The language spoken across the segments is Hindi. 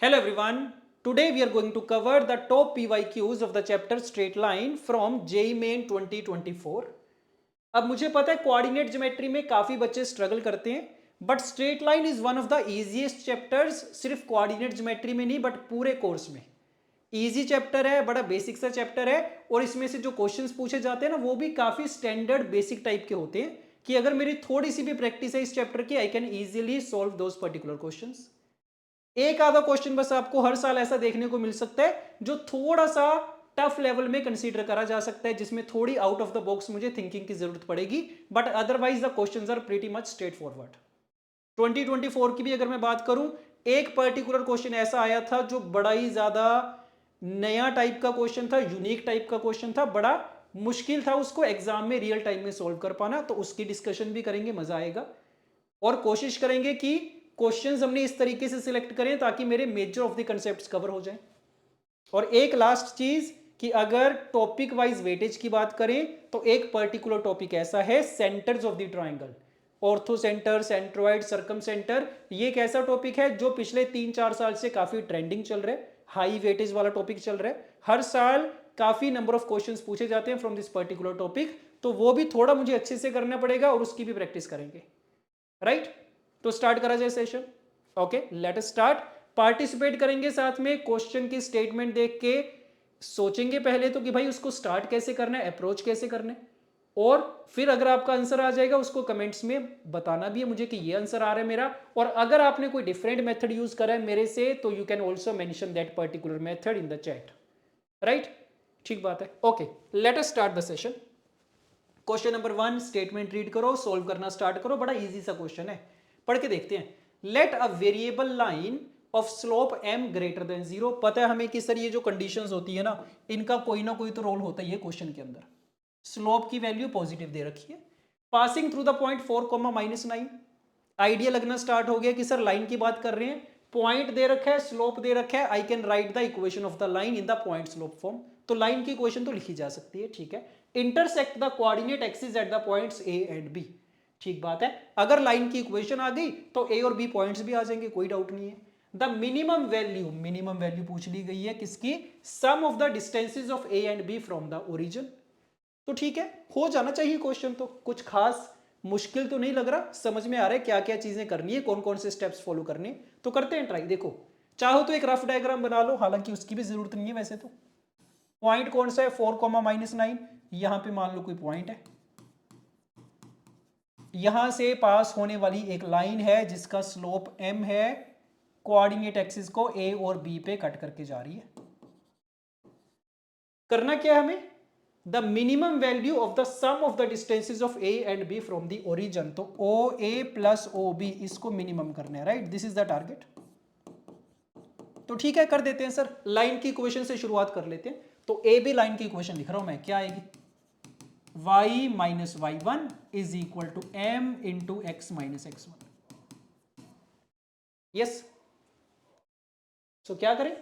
Hello everyone. Today we are going to cover the top PYQs of the chapter Straight Line from JEE Main 2024. अब मुझे पता है कोऑर्डिनेट ज्योमेट्री में काफी बच्चे स्ट्रगल करते हैं, but straight line is one of the easiest chapters, सिर्फ कोऑर्डिनेट ज्योमेट्री में नहीं बट पूरे कोर्स में। इजी चैप्टर है, बड़ा बेसिक सा चैप्टर है और इसमें से जो क्वेश्चंस पूछे जाते हैं ना वो भी काफी स्टैंडर्ड बेसिक टाइप के होते हैं कि अगर मेरी थोड़ी सी भी प्रैक्टिस है इस चैप्टर की I can easily solve those particular questions. एक आधा क्वेश्चन बस आपको हर साल ऐसा देखने को मिल सकता है जो थोड़ा सा टफ लेवल में कंसीडर करा जा सकता है, जिसमें थोड़ी आउट ऑफ द बॉक्स मुझे थिंकिंग की जरूरत पड़ेगी, but otherwise the questions are pretty much straightforward. 2024 की भी अगर मैं बात करूं, एक पर्टिकुलर क्वेश्चन ऐसा आया था जो बड़ा ही ज्यादा नया टाइप का क्वेश्चन था, यूनिक टाइप का क्वेश्चन था, बड़ा मुश्किल था उसको एग्जाम में रियल टाइम में सॉल्व कर पाना, तो उसकी डिस्कशन भी करेंगे, मजा आएगा। और कोशिश करेंगे कि क्वेश्चंस हमने इस तरीके से सिलेक्ट करें ताकि मेरे measure of the concepts cover हो जाएं। और एक लास्ट चीज कि अगर टॉपिक वाइज वेटेज की बात करें तो एक पर्टिकुलर टॉपिक ऐसा है centres of the triangle, ortho centre, centroid, circum centre. ये एक ऐसा टॉपिक है जो पिछले 3-4 साल से काफी ट्रेंडिंग चल रहा है, हाई वेटेज वाला टॉपिक चल रहा है। हर साल काफी नंबर ऑफ क्वेश्चंस पूछे जाते हैं फ्रॉम दिस पर्टिकुलर टॉपिक, तो वो भी थोड़ा मुझे अच्छे से करना पड़ेगा और उसकी भी प्रैक्टिस करेंगे, राइट? तो स्टार्ट करा जाए session. Okay, let us start. Participate करेंगे साथ में, क्वेश्चन की स्टेटमेंट देख के सोचेंगे पहले तो कि भाई उसको स्टार्ट कैसे करना है, अप्रोच कैसे करना है, और फिर अगर आपका आंसर आ जाएगा उसको कमेंट्स में बताना भी है मुझे कि ये आंसर आ रहा है मेरा। और अगर आपने कोई डिफरेंट मेथड यूज करा है मेरे से तो you can also mention that particular method in the chat, right? ठीक बात है। Okay, let us start the session. Question number 1, statement read करो, सोल्व करना स्टार्ट करो। बड़ा इजी सा क्वेश्चन है, पढ़ के देखते हैं। Let a variable line of slope m greater than 0। पता है हमें कि सर ये जो कंडीशंस होती है ना इनका कोई ना कोई तो रोल होता ही है क्वेश्चन के अंदर। स्लोप की वैल्यू पॉजिटिव दे रखी है, passing through the point 4,-9। Idea लगना स्टार्ट हो गया कि सर लाइन की बात कर रहे हैं, पॉइंट दे रखा है, स्लोप दे रखा है, I can write the equation of the line in the point slope form. तो लाइन की इक्वेशन तो लिखी जा सकती है, ठीक है। Intersect the coordinate axis at the points A and B, ठीक बात है। अगर लाइन की इक्वेशन आ गई तो ए और बी पॉइंट्स भी आ जाएंगे, कोई डाउट नहीं है। द मिनिमम वैल्यू पूछ ली गई है किसकी? Sum of the distances of A and B from the origin. तो ठीक है, हो जाना चाहिए क्वेश्चन, तो कुछ खास मुश्किल तो नहीं लग रहा, समझ में आ रहा है क्या क्या चीजें करनी है, कौन कौन से स्टेप्स फॉलो करने। तो करते हैं ट्राई। देखो, चाहो तो एक रफ डायग्राम बना लो, हालांकि उसकी भी जरूरत नहीं है वैसे तो। पॉइंट कौन सा है? 4,-9। यहां पे मान लो कोई पॉइंट है, यहां से पास होने वाली एक लाइन है जिसका स्लोप m है, कोऑर्डिनेट एक्सिस को a और b पे कट करके जा रही है। करना क्या है हमें? The minimum value of the sum of the distances of A and B from the origin. तो O A plus O B इसको मिनिमम करना है, right? This is the target. तो ठीक है, कर देते हैं सर। लाइन की इक्वेशन से शुरुआत कर लेते हैं। तो ए बी लाइन की इक्वेशन लिख रहा हूं मैं, क्या आएगी? y minus y one is equal to m into x minus x one. Yes, so क्या करें?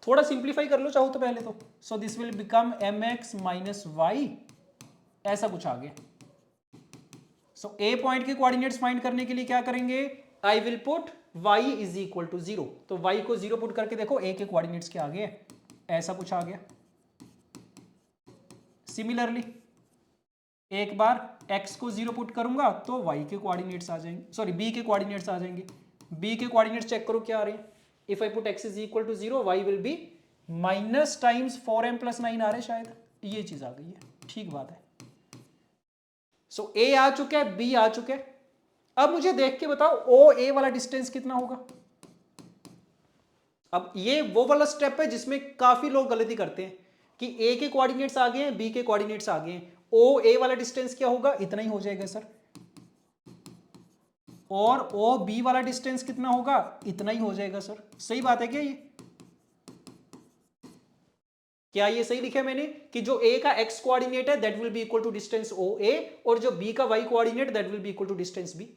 थोड़ा सिंप्लीफाई कर लो चाहो तो पहले तो। So this will become m x minus y, ऐसा कुछ आ गया। सो ए पॉइंट के कोऑर्डिनेट्स फाइंड करने के लिए क्या करेंगे? I will put y is equal to 0। तो y को 0 पुट करके देखो ए के कोऑर्डिनेट्स क्या आ गए, ऐसा कुछ आ गया। सिमिलरली एक बार x को 0 पुट करूंगा तो y के कोऑर्डिनेट्स आ जाएंगे, सॉरी b के कोऑर्डिनेट्स आ जाएंगे। b के कोऑर्डिनेट्स चेक करो क्या आ रहे हैं। If I put x is equal to 0, y will be minus times 4m plus 9 आ रहे हैं शायद, ये चीज आ गई है, ठीक बात है। सो a आ चुका है, b आ चुका है। अब मुझे देख के बताओ ओ ए वाला डिस्टेंस कितना होगा। अब ये वो वाला स्टेप है जिसमें काफी लोग गलती करते हैं कि ए के कोऑर्डिनेट्स आ गए हैं, बी के कोऑर्डिनेट्स आ गए हैं, ओ ए वाला डिस्टेंस क्या होगा? इतना ही हो जाएगा सर। और ओ बी वाला डिस्टेंस कितना होगा? इतना ही हो जाएगा सर। सही बात है क्या ये? क्या ये सही लिखा है मैंने कि जो ए का एक्स कोऑर्डिनेट है that will be equal to distance O A, और जो बी का y coordinate that will be equal to distance B?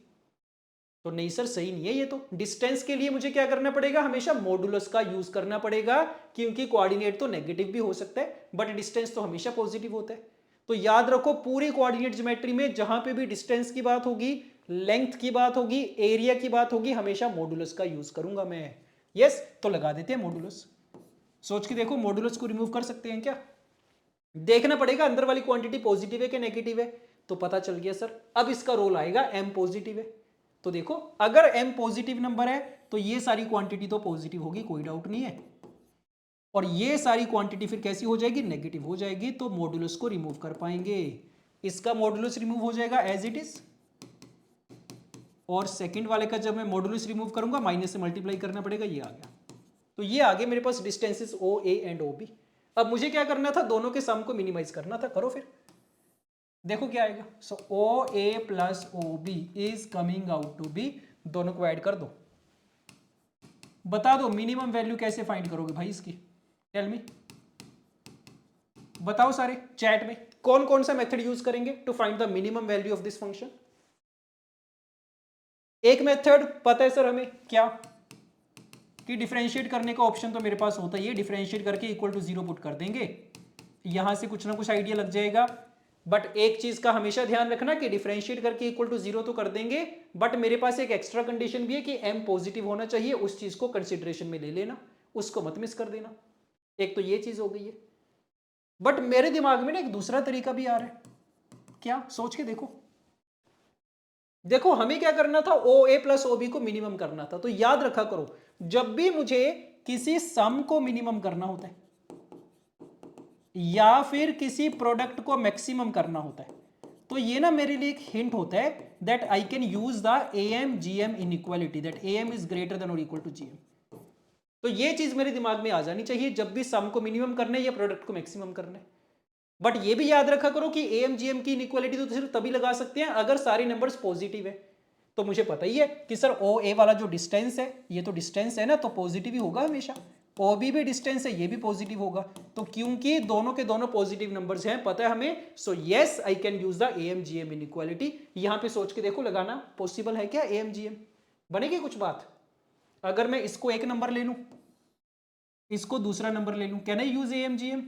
तो नहीं सर, सही नहीं है ये। तो डिस्टेंस के लिए मुझे क्या करना पड़ेगा? हमेशा मॉडुलस का यूज करना पड़ेगा, क्योंकि कोऑर्डिनेट तो नेगेटिव भी हो सकता है बट डिस्टेंस तो हमेशा पॉजिटिव होता है। तो याद रखो, पूरी कोऑर्डिनेट ज्योमेट्री में जहां पे भी डिस्टेंस की बात होगी, लेंथ की बात होगी, एरिया की बात होगी, हमेशा मॉडुलस का यूज करूंगा मैं। यस, तो लगा देते हैं मॉडुलस। सोच के देखो, मॉडुलस को रिमूव कर सकते हैं क्या? देखना पड़ेगा अंदर वाली क्वांटिटी पॉजिटिव है कि नेगेटिव है, तो पता चल गया सर। अब इसका रोल आएगा m पॉजिटिव है, तो देखो अगर m पॉजिटिव नंबर है तो ये सारी क्वांटिटी तो पॉजिटिव होगी, कोई डाउट नहीं है, और ये सारी क्वांटिटी फिर कैसी हो जाएगी? नेगेटिव हो जाएगी, तो मॉडुलस को रिमूव कर पाएंगे। इसका मॉडुलस रिमूव हो जाएगा एज इट इज, और सेकंड वाले का जब मैं मॉडुलस रिमूव करूंगा माइनस से मल्टीप्लाई करना पड़ेगा, ये आ गया। तो ये आगे मेरे पास distances O A and O B. अब मुझे क्या करना था? दोनों के सम को मिनिमाइज करना था। करो फिर, देखो क्या आएगा। So O A plus O B is coming out to be, दोनों को ऐड कर दो। बता दो मिनिमम वैल्यू कैसे फाइंड करोगे भाई इसकी? टेल मी, बताओ सारे चैट में, कौन कौन सा मेथड यूज करेंगे to find the minimum value of this function? एक मेथड पता है सर हमें, क्या कि डिफरेंशिएट करने का ऑप्शन तो मेरे पास होता ही है, डिफरेंशिएट करके इक्वल टू 0 पुट कर देंगे, यहां से कुछ ना कुछ आइडिया लग जाएगा। बट एक चीज का हमेशा ध्यान रखना कि डिफरेंशिएट करके इक्वल टू 0 तो कर देंगे, बट मेरे पास एक एक्स्ट्रा कंडीशन भी है कि m पॉजिटिव होना चाहिए, उस चीज को कंसिडरेशन में ले लेना, उसको मत मिस कर देना। एक तो ये चीज हो गई है। बट मेरे दिमाग में ना एक दूसरा तरीका भी आ रहा है, क्या? सोच के देखो। देखो हमें क्या करना था? ओ ए प्लस ओ बी को मिनिमम करना था। तो याद रखा करो, जब भी मुझे किसी सम को मिनिमम करना होता है या फिर किसी प्रोडक्ट को मैक्सिमम करना होता है, तो ये ना मेरे लिए एक हिंट होता है that I can use the M G M inequality, that M is greater than और इक्वल टू जी एम। तो ये चीज मेरे दिमाग में आ जानी चाहिए जब भी सम को मिनिमम करना है या प्रोडक्ट को मैक्सिमम करना है। बट ये भी याद रखा करो कि एम जी एम की इनइक्वालिटी तो सिर्फ तभी लगा सकते हैं अगर सारे नंबर्स पॉजिटिव है। तो मुझे पता ही है कि सर ओ ए वाला जो डिस्टेंस है, ये तो डिस्टेंस है ना, तो पॉजिटिव ही होगा हमेशा। ओ बी भी डिस्टेंस है, ये भी पॉजिटिव होगा। तो क्योंकि दोनों के दोनों पॉजिटिव नंबर्स हैं, पता है हमें, so yes I can use the A M G M inequality. यहां पे सोच के देखो, लगाना पॉसिबल है क्या? ए एम जी एम बनेगी कुछ बात? अगर मैं इसको एक नंबर ले लूं, इसको दूसरा नंबर ले लूं, can I use A M G M?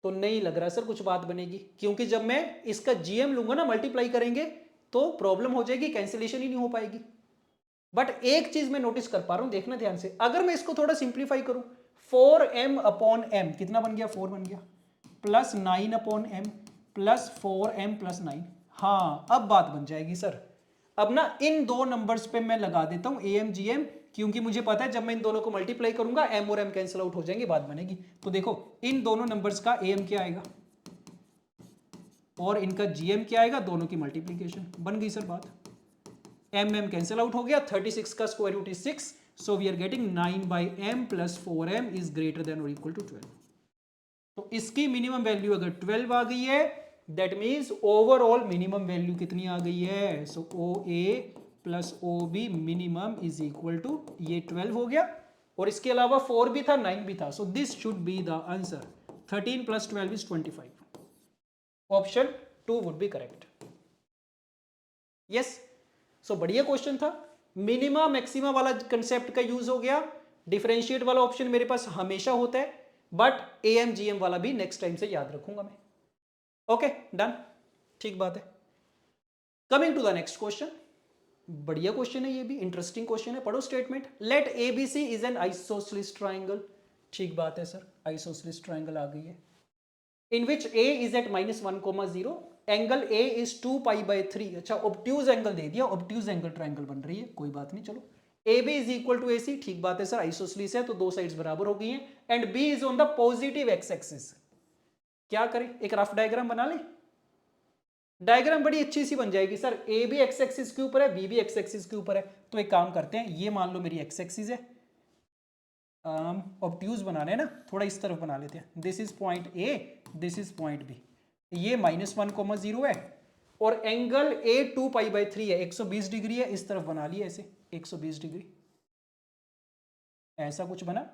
तो नहीं लग रहा सर कुछ बात बनेगी, क्योंकि जब मैं इसका जीएम लूंगा ना, मल्टीप्लाई करेंगे, तो प्रॉब्लम हो जाएगी, कैंसिलेशन ही नहीं हो पाएगी। बट एक चीज मैं नोटिस कर पा रहा हूं, देखना ध्यान से, अगर मैं इसको थोड़ा सिंप्लीफाई करूं, 4m अपॉन m कितना बन गया? 4 बन गया, plus 9 upon m plus 4m plus 9। हाँ अब बात बन जाएगी सर। अब ना इन दो नंबर्स पे मैं लगा देता हूं एम जी एम, क्योंकि मुझे पता है जब मैं इन दोनों को मल्टीप्लाई करूंगा m और m कैंसिल आउट हो जाएंगे, बात बनेगी। तो देखो इन दोनों नंबर्स का am क्या आएगा और इनका gm क्या आएगा, दोनों की मल्टीप्लीकेशन, बन गई सर बात। m कैंसिल आउट हो गया, 36 का square root is 6, so we are getting 9/m plus 4m is greater than और इक्वल टू 12। तो इसकी मिनिमम वैल्यू अगर 12 आ गई है, that means overall minimum value कितनी आ गई है? So O A plus O B minimum is equal to, ये 12 हो गया, और इसके अलावा 4 भी था, 9 भी था, so this should be the answer. 13 plus 12 is 25। Option 2 would be correct. Yes, so बढ़िया क्वेश्चन था। मिनिमा मैक्सिमा वाला कंसेप्ट का यूज हो गया, डिफरेंशिएट वाला ऑप्शन मेरे पास हमेशा होता है, बट एम जी एम वाला भी नेक्स्ट टाइम से याद रखूंगा मैं। ओके डन, ठीक बात है। Coming to the next question, बढ़िया क्वेश्चन है, ये भी इंटरेस्टिंग क्वेश्चन है। पढ़ो statement, let ABC is an isosceles triangle. ठीक बात है सर, आइसोसेलेस ट्राइंगल आ गई है, in which A is at -1, 0, angle A is 2π/3। अच्छा ऑब्ट्यूज एंगल दे दिया, ऑब्ट्यूज एंगल ट्राइंगल बन रही है, कोई बात नहीं, चलो। A B is equal to A C, ठीक बात है सर, आइसोसेलेस है तो दो साइड्स बराबर हो गई हैं, and B is on the positive x axis. क्या करें, एक रफ डायग्राम बना लें। डायग्राम बड़ी अच्छी सी बन जाएगी सर, ए भी एक्स एक्सिस के ऊपर है, बी भी एक्स एक्सिस के ऊपर है। तो एक काम करते हैं, ये मान लो मेरी एक्स एक्सिस है, ऑब्ट्यूज बनाने हैं ना, थोड़ा इस तरफ बना लेते हैं। This is point A, this is point B, ये -1, 0 है, और एंगल ए 2π/3 है, 120 डिग्री है, इस तरफ बना लिया ऐसे 120 डिग्री, ऐसा कुछ बना।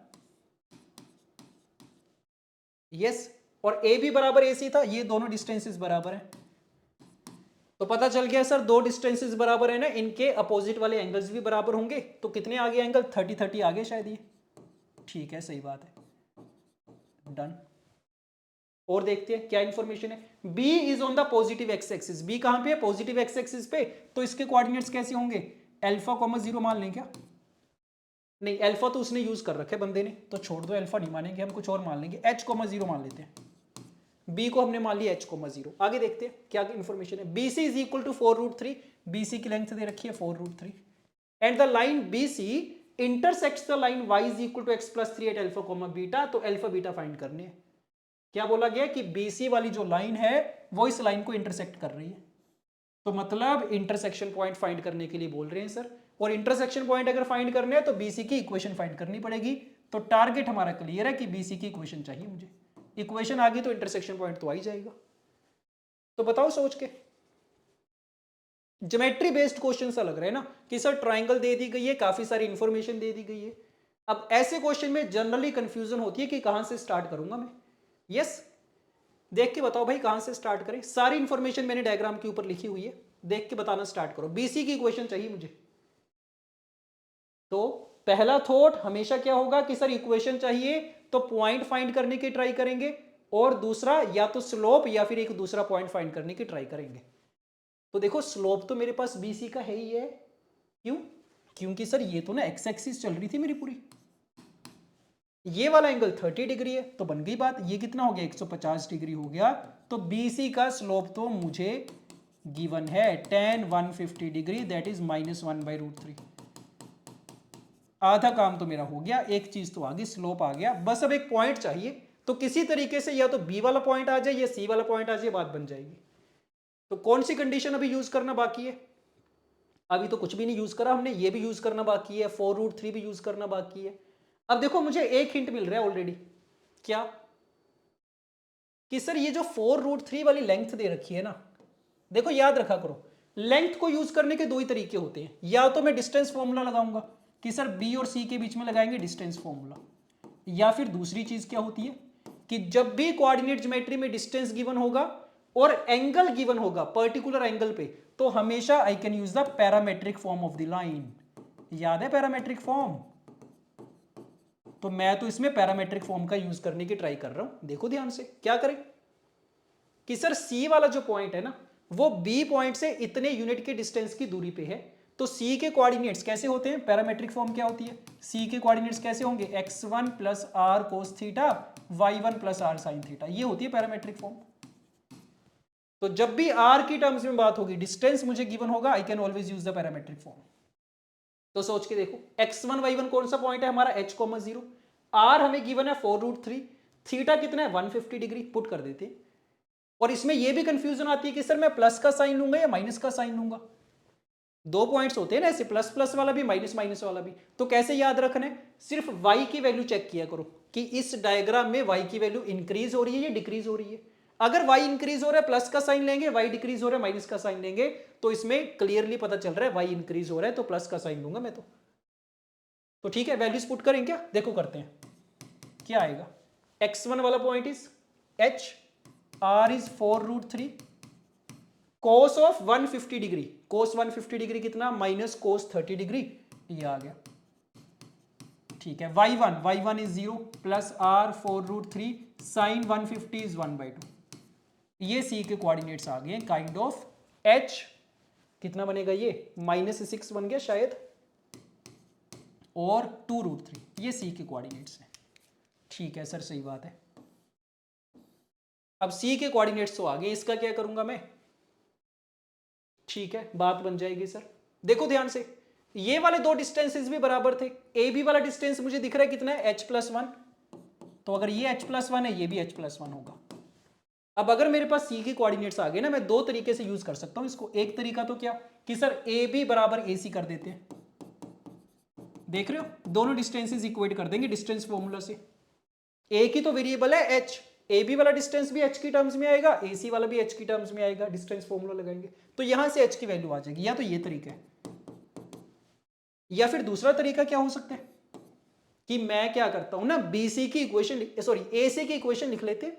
यस, और ए भी बराबर ए सी था, ये दोनों डिस्टेंसेस बराबर हैं, तो पता चल गया सर दो डिस्टेंसेस बराबर है ना, इनके अपोजिट वाले एंगल्स भी बराबर होंगे। तो कितने आ गए एंगल? 30-30 आ गए शायद ये, ठीक है, सही बात है, डन। और देखते हैं क्या इंफॉर्मेशन है। B is on the positive x axis, B कहां पे है? पॉजिटिव एक्स एक्सिस पे, तो इसके कोऑर्डिनेट्स कैसे होंगे? α, 0 मान लें क्या? नहीं, अल्फा तो उसने यूज कर रखा है बंदे ने, तो छोड़ दो, अल्फा नहीं मानेंगे हम, कुछ और मान लेंगे, h,0 मान लेते हैं। b को हमने मान लिया h,0। आगे देखते हैं क्या इन्फॉर्मेशन है। bc is equal to 4√3, bc की लेंथ दे रखी है 4√3, and the line bc intersects the line y is equal to x+3 at alpha comma beta. तो अल्फा बीटा फाइंड करने हैं। क्या बोला गया कि bc वाली जो लाइन है वो इस लाइन को इंटरसेक्ट कर रही है, तो मतलब इंटरसेक्शन पॉइंट फाइंड करने के लिए बोल रहे हैं सर। और इंटरसेक्शन पॉइंट अगर फाइंड करने हैं तो बीसी की इक्वेशन फाइंड करनी पड़ेगी। तो टारगेट हमारा क्लियर है कि बीसी की इक्वेशन चाहिए मुझे, इक्वेशन आ गई तो इंटरसेक्शन पॉइंट तो आ ही जाएगा। तो बताओ सोच के, ज्योमेट्री बेस्ड क्वेश्चन सा लग रहा है ना कि सर ट्राइंगल दे दी गई है, काफी सारी इंफॉर्मेशन दे दी गई है। अब ऐसे क्वेश्चन में जनरली कंफ्यूजन होती है कि कहां से स्टार्ट करूंगा मैं। यस, देख के बताओ भाई कहां से स्टार्ट करें। सारी इंफॉर्मेशन मैंने डायग्राम के ऊपर लिखी हुई है, देख के बताना स्टार्ट करो। बीसी की इक्वेशन चाहिए मुझे, तो पहला थॉट हमेशा क्या होगा कि सर इक्वेशन चाहिए तो पॉइंट फाइंड करने की ट्राई करेंगे, और दूसरा या तो स्लोप या फिर एक दूसरा पॉइंट फाइंड करने की ट्राई करेंगे। तो देखो स्लोप तो मेरे पास बीसी का है ही है, क्यों? क्योंकि सर ये तो ना एक्स एक्सिस चल रही थी मेरी पूरी, ये वाला एंगल 30 डिग्री है, तो बन गई बात। ये कितना हो गया 150 डिग्री हो गया। तो बीसी का स्लोप तो मुझे गिवन है tan 150 डिग्री, दैट इज -1/√3। आधा काम तो मेरा हो गया, एक चीज तो आ गई, स्लोप आ गया। बस अब एक पॉइंट चाहिए, तो किसी तरीके से या तो बी वाला पॉइंट आ जाए या सी वाला पॉइंट आ जाए, बात बन जाएगी। तो कौन सी कंडीशन अभी यूज करना बाकी है? अभी तो कुछ भी नहीं यूज करा हमने, ये भी यूज करना बाकी है, 4√3 भी यूज करना बाकी है। अब देखो मुझे एक हिंट मिल रहा है ऑलरेडी, क्या? कि सर ये जो 4√3 वाली लेंथ दे रखी है ना, देखो याद रखा करो, लेंथ को यूज करने के दो ही तरीके होते हैं। या तो मैं डिस्टेंस फॉर्मूला लगाऊंगा कि सर बी और सी के बीच में लगाएंगे डिस्टेंस फॉर्मूला, या फिर दूसरी चीज क्या होती है कि जब भी कोऑर्डिनेट ज्योमेट्री में डिस्टेंस गिवन होगा और एंगल गिवन होगा पर्टिकुलर एंगल पे, तो हमेशा आई can use the parametric form of the line. याद है पैरामेट्रिक फॉर्म? तो मैं तो इसमें पैरामेट्रिक फॉर्म का यूज करने की ट्राई कर रहा हूं। देखो ध्यान से क्या करें कि सर सी वाला जो पॉइंट है ना, वो बी पॉइंट से इतने यूनिट के डिस्टेंस की दूरी पे है। तो सी के कोऑर्डिनेट्स कैसे होते हैं? पैरामेट्रिक फॉर्म क्या होती है? सी के कोऑर्डिनेट्स कैसे होंगे? x1 plus r cos theta, y1 plus r sine theta, ये होती है पैरामेट्रिक फॉर्म। तो जब भी आर की टर्म्स में बात होगी, डिस्टेंस मुझे गिवन होगा, I can always use the parametric form. तो सोच के देखो, x1 y1 कौन सा पॉइंट है हमारा? h,0। आर हमें गिवन है 4√3, थीटा कितना है 150 डिग्री, पुट कर देते हैं। और इसमें यह भी कंफ्यूजन आती है कि सर मैं प्लस का साइन लूंगा या माइनस का साइन लूंगा। दो पॉइंट्स होते हैं ना ऐसे, प्लस प्लस वाला भी माइनस माइनस वाला भी। तो कैसे याद रखना है? सिर्फ y की वैल्यू चेक किया करो कि इस डायग्राम में y की वैल्यू इंक्रीज हो रही है या डिक्रीज हो रही है। अगर y इंक्रीज हो रहा है प्लस का साइन लेंगे, y डिक्रीज हो रहा है माइनस का साइन लेंगे, तो इसमें क्लियरली पता चल रहा है y इंक्रीज हो रहा है तो प्लस का साइन लूंगा मैं। तो ठीक है, वैल्यूज पुट करें क्या? देखो करते हैं क्या आएगा। x1 वाला point is h, r is 4√3, cos of 150 degree, cos 150 degree कितना? माइनस cos 30 डिग्री, ये आ गया। ठीक है, y1 is 0 plus r 4√3 sine 150 is 1/2। ये c के कोऑर्डिनेट्स आ गए काइंड ऑफ। h कितना बनेगा? ये -6 बन गया शायद, और 2√3, ये c के कोऑर्डिनेट्स हैं। ठीक है सर, सही बात है। अब c के कोऑर्डिनेट्स तो आ गए, इसका क्या करूंगा मैं? ठीक है, बात बन जाएगी सर। देखो ध्यान से, ये वाले दो डिस्टेंसेस भी बराबर थे। ए बी वाला डिस्टेंस मुझे दिख रहा है कितना है? h+1। तो अगर ये h+1 है, ये भी h+1 होगा। अब अगर मेरे पास c के कोऑर्डिनेट्स आ गए ना, मैं दो तरीके से यूज कर सकता हूं इसको। एक तरीका तो क्या कि सर ए बी बराबर ए सी कर देते हैं, देख रहे हो, दोनों डिस्टेंसेस इक्वेट कर देंगे डिस्टेंस फॉर्मूला से। एक ही तो वेरिएबल है h, ए बी वाला डिस्टेंस भी h की टर्म्स में आएगा, ए सी वाला भी h की टर्म्स में आएगा, डिस्टेंस फॉर्मूला लगाएंगे तो यहां से h की वैल्यू आ जाएगी। या तो ये तरीका है, या फिर दूसरा तरीका क्या हो सकता है कि मैं क्या करता हूं ना, BC की इक्वेशन, सॉरी AC की इक्वेशन लिख लेते हैं,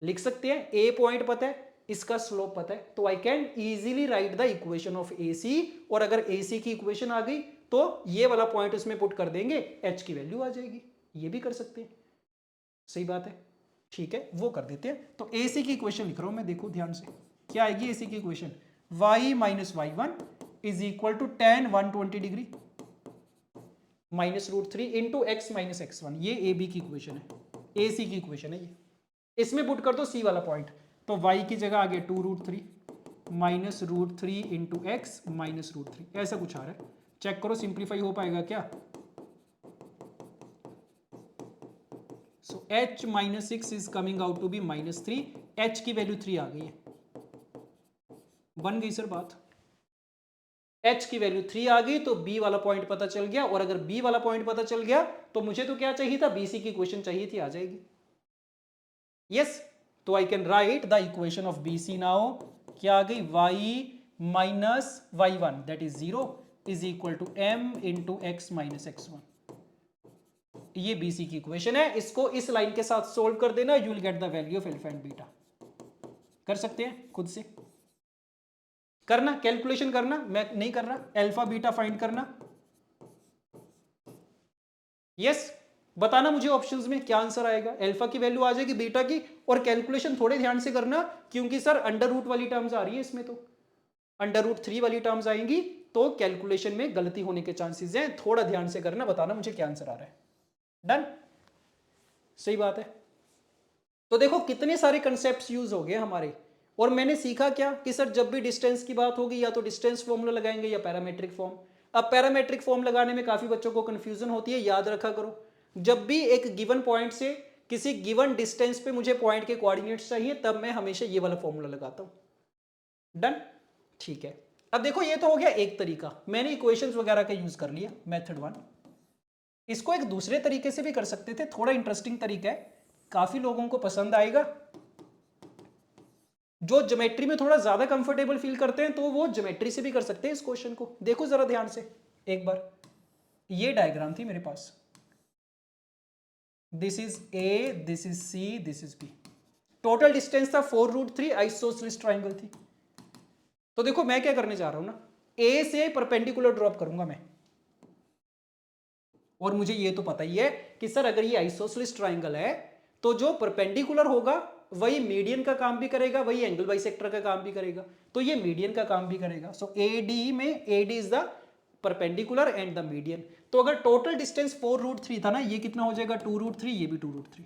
लिख सकते हैं। ए पॉइंट पता है, इसका स्लोप पता है, तो I can easily right the equation of AC। और अगर AC की इक्वेशन आ गई तो ये वाला पॉइंट उसमें पुट कर देंगे, h की वैल्यू आ जाएगी। ये भी कर सकते हैं, सही बात है। ठीक है, वो कर देते हैं। तो AC की इक्वेशन लिख रहा हूं मैं, देखो ध्यान से क्या आएगी AC की equation. y - y1 is equal to tan 120 degree minus root three into x minus x one, ये ए बी की इक्वेशन है, ए सी की इक्वेशन है ये। इसमें पुट कर दो सी वाला पॉइंट, तो वाई की जगह आ गया two root three minus root three into x minus root three, ऐसा कुछ आ रहा है। चेक करो सिंप्लीफाई हो पाएगा क्या। So h minus six is coming out to be minus three, h की वैल्यू थ्री आ गई है, बन गई सर बात। h की वैल्यू 3 आ गई तो b वाला पॉइंट पता चल गया, और अगर b वाला पॉइंट पता चल गया तो मुझे तो क्या चाहिए था, bc की इक्वेशन चाहिए थी, आ जाएगी। यस, तो I can write the equation of bc now, क्या आ गई, y minus y one that is zero is equal to m into x minus x one. ये bc की इक्वेशन है, इसको इस लाइन के साथ सोल्व कर देना, you will get the value of alpha and beta. कर सकते हैं खुद से करना, कैलकुलेशन करना, मैं नहीं कर रहा, अल्फा बीटा फाइंड करना। यस, बताना मुझे ऑप्शंस में क्या आंसर आएगा, अल्फा की वैल्यू आ जाएगी, बीटा की, और कैलकुलेशन थोड़े ध्यान से करना, क्योंकि सर अंडर रूट वाली टर्म्स आ रही है इसमें, तो अंडर रूट थ्री वाली टर्म्स आएंगी तो कैलकुलेशन में गलती होने के चांसेस हैं, थोड़ा ध्यान से करना, बताना मुझे क्या आंसर आ रहा है। डन, सही बात है। तो देखो कितने सारे कंसेप्ट यूज हो गए हमारे, और मैंने सीखा क्या कि सर जब भी डिस्टेंस की बात होगी या तो डिस्टेंस फॉर्मूला लगाएंगे या पैरामेट्रिक फॉर्म। अब पैरामेट्रिक फॉर्म लगाने में काफी बच्चों को कंफ्यूजन होती है, याद रखा करो, जब भी एक गिवन पॉइंट से किसी गिवन डिस्टेंस पे मुझे पॉइंट के कोऑर्डिनेट्स चाहिए, तब मैं हमेशा ये वाला फॉर्मूला लगाता हूं। डन, ठीक है। अब देखो ये तो हो गया एक तरीका, मैंने इक्वेशंस वगैरह का यूज कर लिया, मेथड वन। इसको एक दूसरे तरीके से भी कर सकते थे, थोड़ा इंटरेस्टिंग तरीका है, काफी लोगों को पसंद आएगा। जो ज्योमेट्री में थोड़ा ज्यादा कंफर्टेबल फील करते हैं तो वो ज्योमेट्री से भी कर सकते हैं इस क्वेश्चन को। देखो जरा ध्यान से एक बार, ये डायग्राम थी मेरे पास, this is A, this is C, this is B, total distance था 4 रूट थ्री, आइसोसेलेस ट्राइंगल थी। तो देखो मैं क्या करने जा रहा हूं ना, ए से परपेंडिकुलर ड्रॉप करूंगा मैं, और मुझे ये तो पता ही है कि सर अगर ये आइसोसेलेस ट्राइंगल है तो जो परपेंडिकुलर होगा वही मीडियन का काम भी करेगा, वही एंगल बाइसेक्टर का काम भी करेगा, तो ये मीडियन का काम भी करेगा। सो एडी में AD is the perpendicular and the median. तो अगर टोटल डिस्टेंस 4 रूट थ्री था ना, ये कितना हो जाएगा 2 रूट थ्री, ये भी 2 रूट थ्री।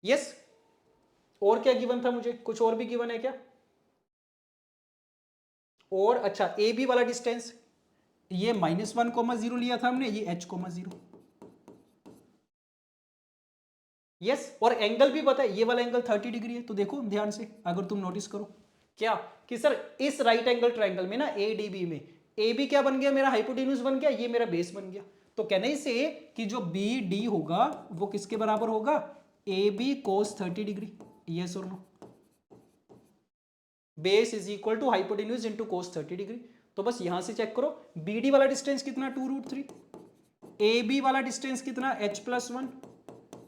यस, और क्या गिवन था मुझे, कुछ और भी गिवन है क्या, और अच्छा ए बी वाला डिस्टेंस, ये माइनस वन कोमा जीरो लिया था हमने, ये एच कोमा जीरो। यस, और एंगल भी पता है, ये वाला एंगल 30 डिग्री है। तो देखो ध्यान से अगर तुम नोटिस करो क्या कि सर इस राइट एंगल ट्राइंगल में ना ए डी बी में ए बी क्या बन गया, मेरा हाइपोटेन्यूज बन गया, ये मेरा बेस बन गया। तो कहने से कि जो बी डी होगा वो किसके बराबर होगा, A B cos 30 degree. Yes और no, base is equal to hypotenuse into cos 30 degree. तो बस यहां से चेक करो, बी डी वाला डिस्टेंस कितना 2 रूट थ्री, ए बी वाला डिस्टेंस कितना h plus one,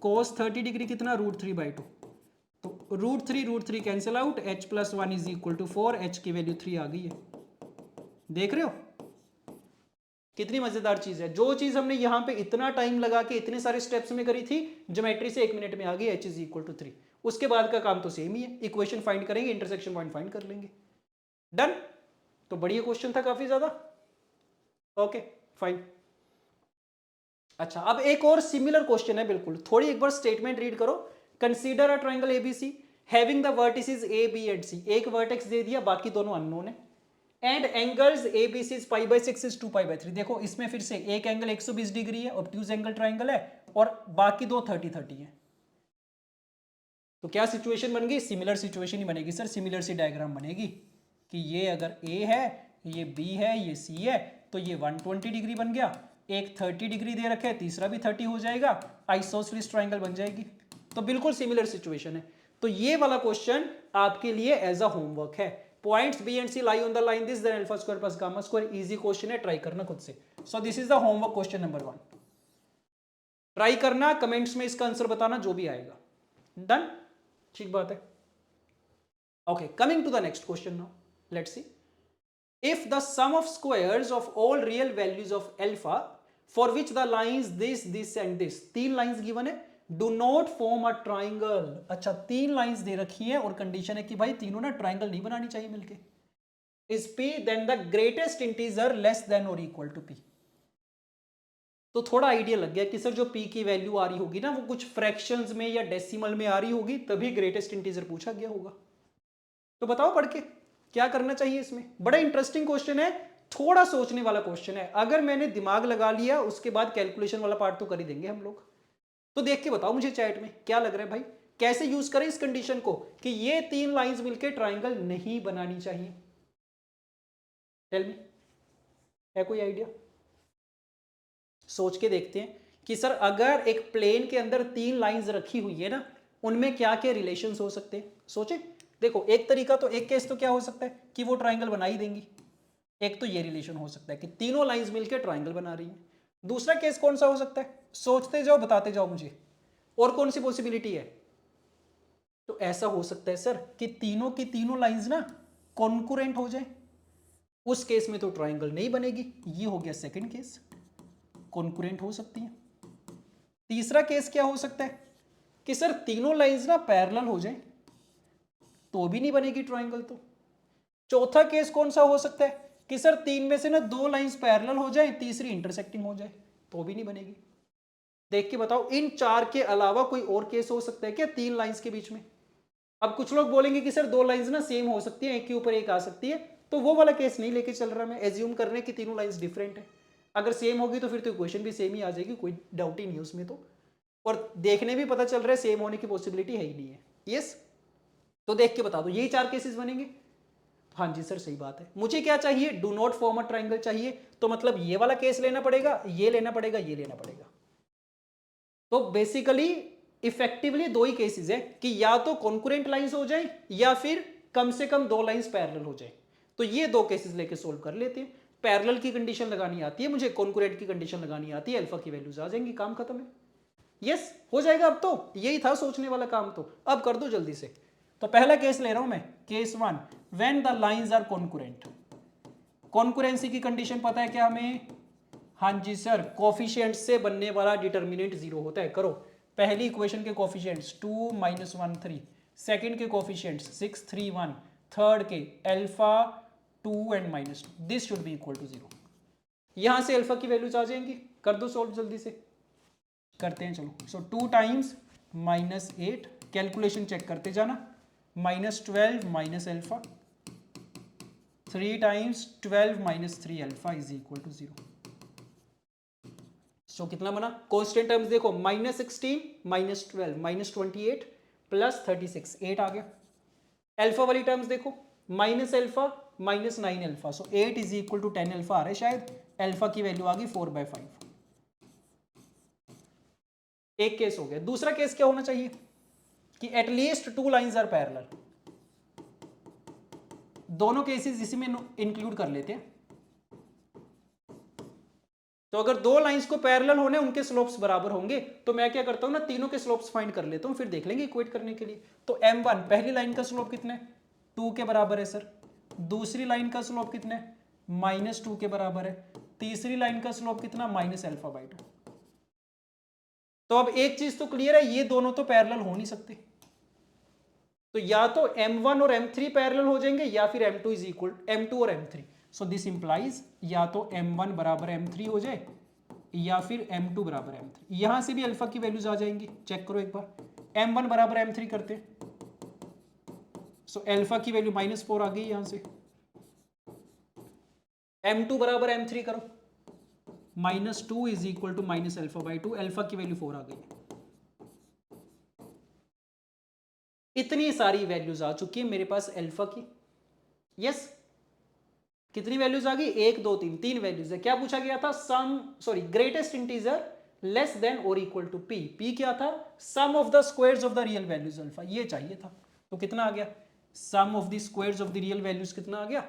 cos 30 degree कितना रूट थ्री बाई टू। तो root three cancel out, h plus one is equal to 4, h की वैल्यू 3 आ गई है। देख रहे हो कितनी मजेदार चीज है, जो चीज हमने यहां पे इतना टाइम लगा के इतने सारे स्टेप्स में करी थी, ज्योमेट्री से 1 मिनट में आ गई, एच इज इक्वल टू 3। उसके बाद का काम तो सेम ही है, इक्वेशन फाइंड करेंगे, इंटरसेक्शन पॉइंट फाइंड कर लेंगे। डन, तो बढ़िया क्वेश्चन था काफी ज्यादा। Okay fine. अच्छा अब एक और सिमिलर क्वेश्चन है बिल्कुल, थोड़ी एक बार स्टेटमेंट रीड करो। Consider a triangle ABC having the vertices A B and C, एक वर्टेक्स दे दिया, बाकी दोनों अननोन है, and angles ABC is pi by 6 is 2 pi by 3। देखो इसमें फिर से एक एंगल 120 डिग्री है, ऑब्ट्यूज एंगल ट्राइंगल है, और बाकी दो 30-30 है। तो क्या सिचुएशन बन गई, सिमिलर सिचुएशन ही बनेगी सर, सिमिलर सी डायग्राम बनेगी कि ये अगर ए है, ये बी है, ये सी है, तो ये 120 डिग्री बन गया, एक 30 डिग्री दे रखे है, तीसरा भी 30 हो जाएगा, आइसोसेलेस ट्राइंगल बन जाएगी। तो बिल्कुल सिमिलर सिचुएशन है। तो ये वाला क्वेश्चन आपके लिए एज अ होमवर्क है, points B and C lie on the line this, then alpha square plus gamma square, easy question है, ट्राई करना खुद से। So this is the homework question number 1, try करना, कमेंट्स में इसका आंसर बताना जो भी आएगा। डन, ठीक बात है। Okay, coming to the next question now, let's see. If the sum of squares of all real values of alpha for which the lines this and this, तीन lines given है, do not form a triangle। अच्छा तीन lines दे रखी है और कंडीशन है कि भाई तीनों ना ट्राइंगल नहीं बनानी चाहिए मिलके। Is p then the greatest integer less than or equal to p। तो थोड़ा आइडिया लग गया कि सर जो p की वैल्यू आ रही होगी ना वो कुछ फ्रैक्शंस में या डेसिमल में आ रही होगी, तभी ग्रेटेस्ट इंटीजर पूछा गया होगा। तो बताओ पढ़ के क्या करना चाहिए इसमें। बड़ा इंटरेस्टिंग क्वेश्चन है, थोड़ा सोचने वाला क्वेश्चन है। अगर मैंने दिमाग लगा लिया उसके बाद कैलकुलेशन वाला पार्ट तो कर ही देंगे हम लोग। तो देख के बताओ मुझे चैट में क्या लग रहा है भाई, कैसे यूज करें इस कंडीशन को कि ये 3 लाइंस मिलकर ट्राइंगल नहीं बनानी चाहिए। टेल मी, है कोई आइडिया? सोच के देखते हैं कि सर अगर एक प्लेन के अंदर 3 लाइंस रखी हुई है ना, उनमें क्या क्या रिलेशंस हो सकते हैं, सोचे। देखो एक तरीका तो, एक केस तो क्या हो सकता है कि वो ट्राइंगल बना ही देंगी। एक तो ये रिलेशन हो सकता है कि तीनों लाइंस मिलकर ट्राइंगल बना रही है। दूसरा केस कौन सा हो सकता है, सोचते जाओ बताते जाओ मुझे, और कौन सी पॉसिबिलिटी है। तो ऐसा हो सकता है सर कि तीनों की तीनों लाइंस ना कॉन्कुरेंट हो जाए, उस केस में तो ट्राइंगल नहीं बनेगी। ये हो गया सेकंड केस, कॉन्कुरेंट हो सकती है। तीसरा केस क्या हो सकता है कि सर तीनों लाइंस ना पैरेलल हो जाए, तो भी नहीं बनेगी ट्राइंगल। तो चौथा केस कौन सा हो सकता है कि सर 3 में से ना 2 लाइंस पैरेलल हो जाए, तीसरी इंटरसेक्टिंग हो जाए, तो भी नहीं बनेगी। देख के बताओ इन 4 के अलावा कोई और केस हो सकता है क्या 3 लाइंस के बीच में। अब कुछ लोग बोलेंगे कि सर 2 लाइंस ना सेम हो सकती है, एक के ऊपर एक आ सकती है, तो वो वाला केस नहीं लेके चल रहा मैं, एज्यूम करने की तीनों लाइंस डिफरेंट है। अगर सेम होगी तो फिर तो इक्वेशन भी सेम ही आ जाएगी, कोई डाउट ही नहीं है उसमें। तो और देखने भी पता चल रहा है सेम होने की पॉसिबिलिटी है ही नहीं है। यस, तो देख के बता दो यही 4 केसेस बनेंगे। हाँ जी सर सही बात है। मुझे क्या चाहिए, do not form a triangle चाहिए, तो मतलब ये वाला केस लेना पड़ेगा, ये लेना पड़ेगा, ये लेना पड़ेगा। तो बेसिकली इफेक्टिवली 2 ही केसेस है कि या तो कॉन्कुरेंट लाइंस हो जाए या फिर कम से कम 2 लाइंस पैरेलल हो जाए। तो ये 2 केसेस लेके सोल्व कर लेते हैं। पैरेलल की कंडीशन लगानी आती है मुझे, कॉन्कुरेंट की कंडीशन लगानी आती है, अल्फा की वैल्यूज आ जाएंगी, काम खत्म है। यस हो जाएगा। अब तो यही था सोचने वाला काम, तो अब कर दो जल्दी से। तो पहला केस ले रहा हूं मैं, case 1, when the lines are concurrent. Concurrency की कंडीशन पता है क्या हमें? हाँ जी सर, कोफिशिएंट से बनने वाला डिटर्मिनेंट 0 होता है। करो, पहली इक्वेशन के कोफिशिएंट्स 2 - 1 3, सेकंड के कोफिशिएंट्स 6 3 1, थर्ड के alpha 2 and -2, this should be equal to 0। यहां से अल्फा की वैल्यूज आ जाएंगी। कर दो सॉल्व जल्दी से, करते हैं चलो। सो 2 टाइम्स -8, कैलकुलेशन चेक करते जाना, -12 - alpha, 3 times 12 - 3 alpha is equal to 0। So कितना बना, कांस्टेंट टर्म्स देखो, -16 -12 -28 +36, 8 आ गया। अल्फा वाली टर्म्स देखो, -अल्फा -9 alpha, so 8 is equal to 10 alpha आ रहा है शायद। अल्फा की वैल्यू आ गई 4/5। एक केस हो गया। दूसरा केस क्या होना चाहिए कि एटलीस्ट 2 लाइंस आर पैरेलल। दोनों केसेस इसी में इंक्लूड कर लेते हैं। तो अगर 2 लाइंस को पैरेलल होने, उनके स्लोप्स बराबर होंगे, तो मैं क्या करता हूं ना, तीनों के स्लोप्स फाइंड कर लेता हूं, फिर देख लेंगे इक्वेट करने के लिए। तो m1 पहली लाइन का स्लोप कितना है, 2 के बराबर है सर। दूसरी लाइन का स्लोप कितना है, -2 के बराबर है। तीसरी लाइन का स्लोप कितना, -α/2। तो अब एक चीज तो क्लियर है, ये दोनों तो पैरेलल हो नहीं सकते। तो या तो m1 और m3 पैरेलल हो जाएंगे, या फिर m2 इज इक्वल m2 और m3। सो दिस इंप्लाइज या तो m1 बराबर m3 हो जाए, या फिर m2 बराबर m3। यहां से भी अल्फा की वैल्यूज आ जाएंगी, चेक करो एक बार। m1 बराबर m3 करते, सो अल्फा की वैल्यू -4 आ गई यहां से। m2 बराबर m3 करो, -2 इज इक्वल टू -α/2, अल्फा की वैल्यू 4 आ गई। इतनी सारी वैल्यूज आ चुकी है मेरे पास अल्फा की। यस, कितनी वैल्यूज आ गई, 1 2 3, 3 वैल्यूज है। क्या पूछा गया था, ग्रेटेस्ट इंटीजर लेस देन और इक्वल टू p। p क्या था, sum of the squares of the real values alpha, ये चाहिए था। तो कितना आ गया, sum of the squares of the real values कितना आ गया,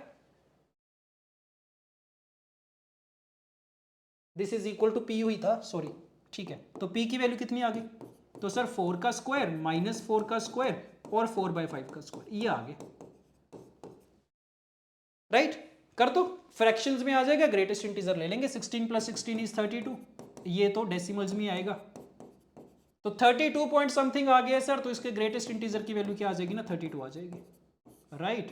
this is equal to p हुई था, सॉरी ठीक है। तो p की वैल्यू कितनी आ गई, तो सर 4 का स्क्वायर -4 का स्क्वायर और 4/5 का स्क्वायर, ये आ गया। राइट, कर दो, फ्रैक्शंस में आ जाएगा, ग्रेटेस्ट इंटीजर ले लेंगे। 16 + 16 इज 32, ये तो डेसिमल्स में आएगा। तो 32 पॉइंट समथिंग आ गया सर, तो इसके ग्रेटेस्ट इंटीजर की वैल्यू क्या आ जाएगी ना, 32 आ जाएगी। राइट,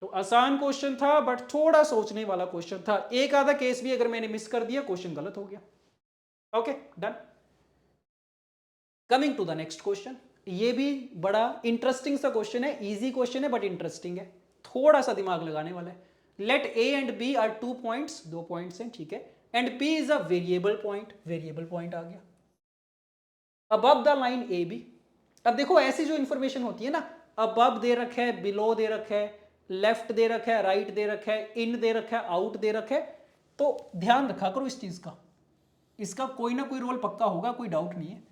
तो आसान क्वेश्चन था बट थोड़ा सोचने वाला क्वेश्चन था। एक आधा केस भी अगर मैंने मिस कर दिया क्वेश्चन गलत हो गया। Okay done. Coming to the next question, ये भी बड़ा इंटरेस्टिंग सा क्वेश्चन है, इजी क्वेश्चन है बट इंटरेस्टिंग है, थोड़ा सा दिमाग लगाने वाला है। Let A and B are 2 points, 2 points हैं, ठीक है, and P is a variable point, variable point आ गया above the line A B. अब देखो ऐसी जो इंफॉर्मेशन होती है ना, अबव दे रखा है, बिलो दे रखा है, लेफ्ट दे रखा है, राइट दे रखा है, इन दे रखा है, आउट दे रखा है, तो ध्यान रखा करो इस चीज का, इसका कोई ना कोई रोल पक्का होगा, कोई डाउट नहीं है।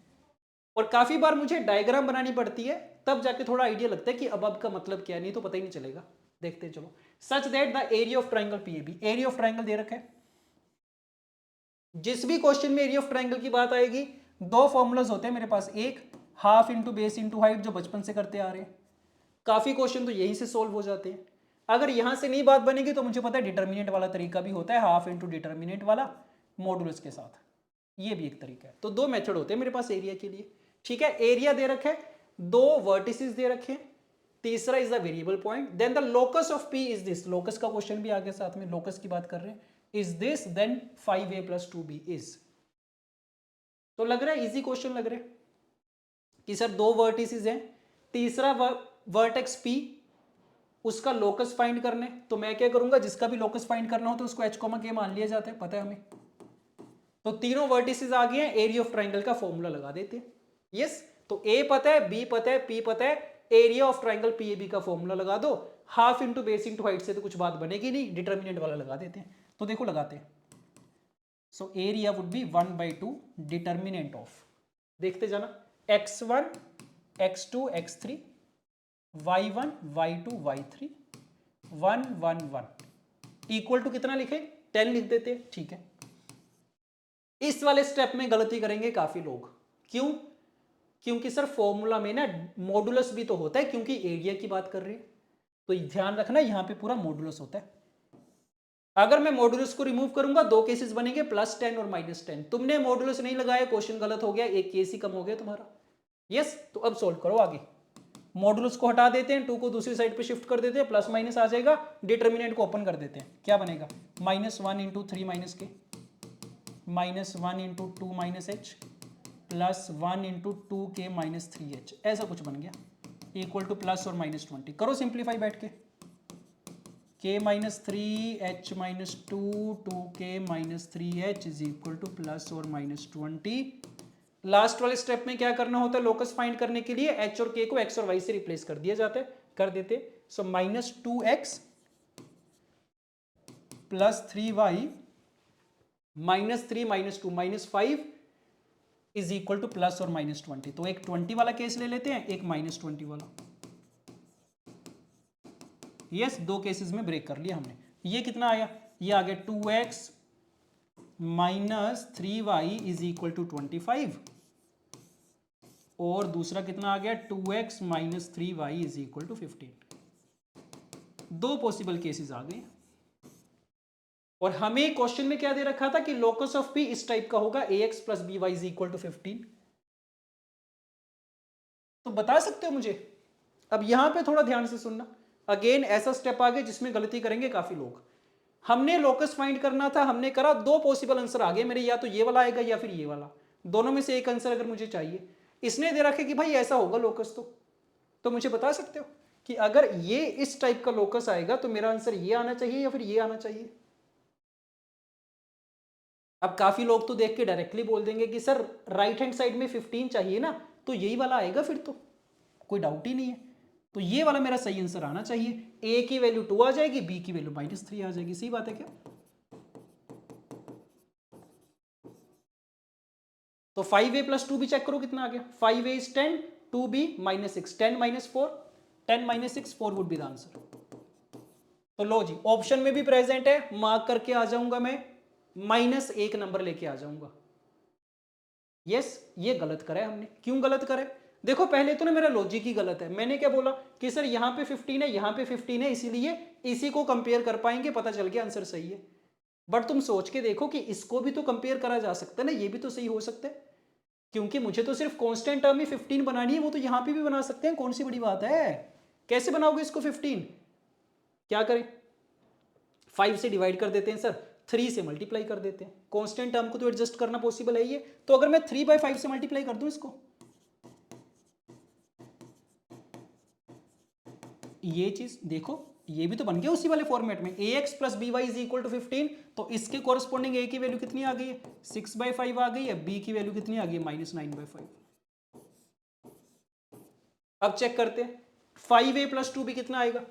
और काफी बार मुझे डायग्राम बनानी पड़ती है तब जाके थोड़ा आइडिया लगता है कि अबव का मतलब क्या है, नहीं तो पता ही नहीं चलेगा। देखते हैं चलो। Such that the area of triangle PAB, area of triangle दे रखा है। जिस भी क्वेश्चन में एरिया ऑफ ट्राइंगल की बात आएगी, दो फॉर्मूलाज होते हैं मेरे पास, एक half into base into height जो बचपन से करते आ रहे हैं, काफी क्वेश्चन तो यहीं से सोल्व हो जाते हैं। अगर यहां से नहीं बात बनेगी तो मुझे पता है डिटर्मिनेंट वाला तरीका भी होता है, हाफ इंटू डिटर्मिनेंट वाला मॉडुलस के साथ, ये भी एक तरीका है। तो दो मेथड होते हैं मेरे पास एरिया के लिए, ठीक है। एरिया दे रखे, दो वर्टिसेस दे रखे, तीसरा is the variable point, then the locus of P is this, locus का क्वेश्चन भी आ गया साथ में, लोकस की बात कर रहे हैं, is this, then 5a + 2b is. तो लग रहा है इजी क्वेश्चन लग रहा है कि सर दो वर्टिसेस हैं, तीसरा वर्टेक्स पी, उसका लोकस फाइंड करने, तो मैं क्या करूंगा, जिसका भी लोकस फाइंड करना हो तो उसको h, k मान लिया जाता है, पता है हमें। तो तीनों वर्टिसेस आ गए हैं, एरिया ऑफ ट्राइंगल का फॉर्मूला लगा देते हैं। यस, तो ए पता है, बी पता है, पी पता है, एरिया ऑफ ट्राइंगल पीएबी का फॉर्मूला लगा दो, half into base into height से तो कुछ बात बनेगी नहीं, डिटर्मिनेंट वाला लगा देते हैं। तो देखो लगाते हैं, so area would be 1/2 determinant of, देखते जाना, x1 x2 x3 y1 y2 y3 1 1 1 equal to कितना लिखे, 10 लिख देते हैं, ठीक है। इस वाले स्टेप में गलती करेंगे काफी लोग, क्यों, क्योंकि सर फॉर्मूला में ना मॉडुलस भी तो होता है, क्योंकि एरिया की बात कर रहे हैं, तो ध्यान रखना यहां पे पूरा मॉडुलस होता है। अगर मैं मॉडुलस को रिमूव करूंगा दो केसेस बनेंगे, +10 और -10। तुमने मॉडुलस नहीं लगाया, क्वेश्चन गलत हो गया, एक केस ही कम हो गया तुम्हारा। यस, तो अब सोल्व करो आगे। मॉडुलस को हटा देते हैं, 2 को दूसरी साइड पे शिफ्ट कर देते हैं, प्लस माइनस आ जाएगा, डिटर्मिनेंट को ओपन कर देते हैं, क्या बनेगा, -1 × 3 - k, -1 × 2 - h +1 × 2k - 3h, ऐसा कुछ बन गया, इक्वल टू प्लस और -20। करो सिंप्लीफाई बैठ के, k - 3 h - 2 2k - 3h is equal two plus और -20। लास्ट वाले स्टेप में क्या करना होता है, लोकस फाइंड करने के लिए h और k को x और y से रिप्लेस कर दिया जाता है, कर देते। सो -2x + 3y -3 -2 -5 is equal two plus और -20। तो एक 20 वाला केस ले लेते हैं, एक -20 वाला। यस, दो केसेस में ब्रेक कर लिया हमने। ये कितना आया, ये आ गया 2x - 3y is equal to 25, और दूसरा कितना आ गया, 2x - 3y is equal to 15। दो पॉसिबल केसेस आ गए, और हमें क्वेश्चन में क्या दे रखा था कि लोकस ऑफ पी इस टाइप का होगा, ax + by is equal to 15। तो बता सकते हो मुझे, अब यहां पे थोड़ा ध्यान से सुनना, अगेन ऐसा स्टेप आ गया जिसमें गलती करेंगे काफी लोग। हमने लोकस फाइंड करना था, हमने करा, दो पॉसिबल आंसर आ गए मेरे, या तो ये वाला आएगा या फिर ये वाला, दोनों में से एक आंसर अगर मुझे चाहिए। इसने दे रखा कि भाई ऐसा होगा लोकस, तो मुझे बता सकते हो कि अगर ये इस टाइप का लोकस आएगा तो मेरा आंसर ये आना चाहिए या फिर ये आना चाहिए। अब काफी लोग तो देख के डायरेक्टली बोल देंगे कि सर राइट हैंड साइड में 15 चाहिए ना, तो यही वाला आएगा, फिर तो कोई डाउट ही नहीं है। तो ये वाला मेरा सही आंसर आना चाहिए, ए की वैल्यू 2 आ जाएगी, बी की वैल्यू -3 आ जाएगी, सही बात है क्या। तो 5a + 2b चेक करो कितना आ गया, 5a is 10, 2b -6, 10 - 4, 10 - 6, 4 would be the answer. तो लो जी, ऑप्शन में भी प्रेजेंट है, मार्क करके आ जाऊंगा मैं, -1 नंबर लेके आ जाऊंगा। यस, ये गलत करा है हमने, क्यों गलत करा है, देखो पहले तो ना मेरा लॉजिक ही गलत है। मैंने क्या बोला कि सर यहाँ पे 15 है, यहाँ पे 15 है, इसीलिए इसी को कंपेयर कर पाएंगे, पता चल गया आंसर सही है। बट तुम सोच के देखो कि इसको भी तो कंपेयर करा जा सकता है ना, ये भी तो सही हो सकता है, क्योंकि मुझे तो सिर्फ कांस्टेंट टर्म में 15 बनानी है, वो तो यहाँ पे भी बना सकते हैं, कौन सी बड़ी बात है। कैसे बनाओगे इसको 15, क्या करें, 5 से डिवाइड कर देते हैं सर, 3 से मल्टीप्लाई कर देते हैं, कांस्टेंट टर्म को तो एडजस्ट करना पॉसिबल है ये। तो अगर मैं 3/5 से मल्टीप्लाई कर दूं इसको, ये चीज देखो, ये भी तो बन गया उसी वाले फॉर्मेट में, ax plus b y is equal to 15, तो इसके कोरस्पॉन्डिंग a की वैल्यू कितनी आ गई है, 6/5 आ गई है, b की वैल्यू कितनी आ गई है, -9/5। अब चेक करते हैं 5a प्लस 2b कितना आएगा,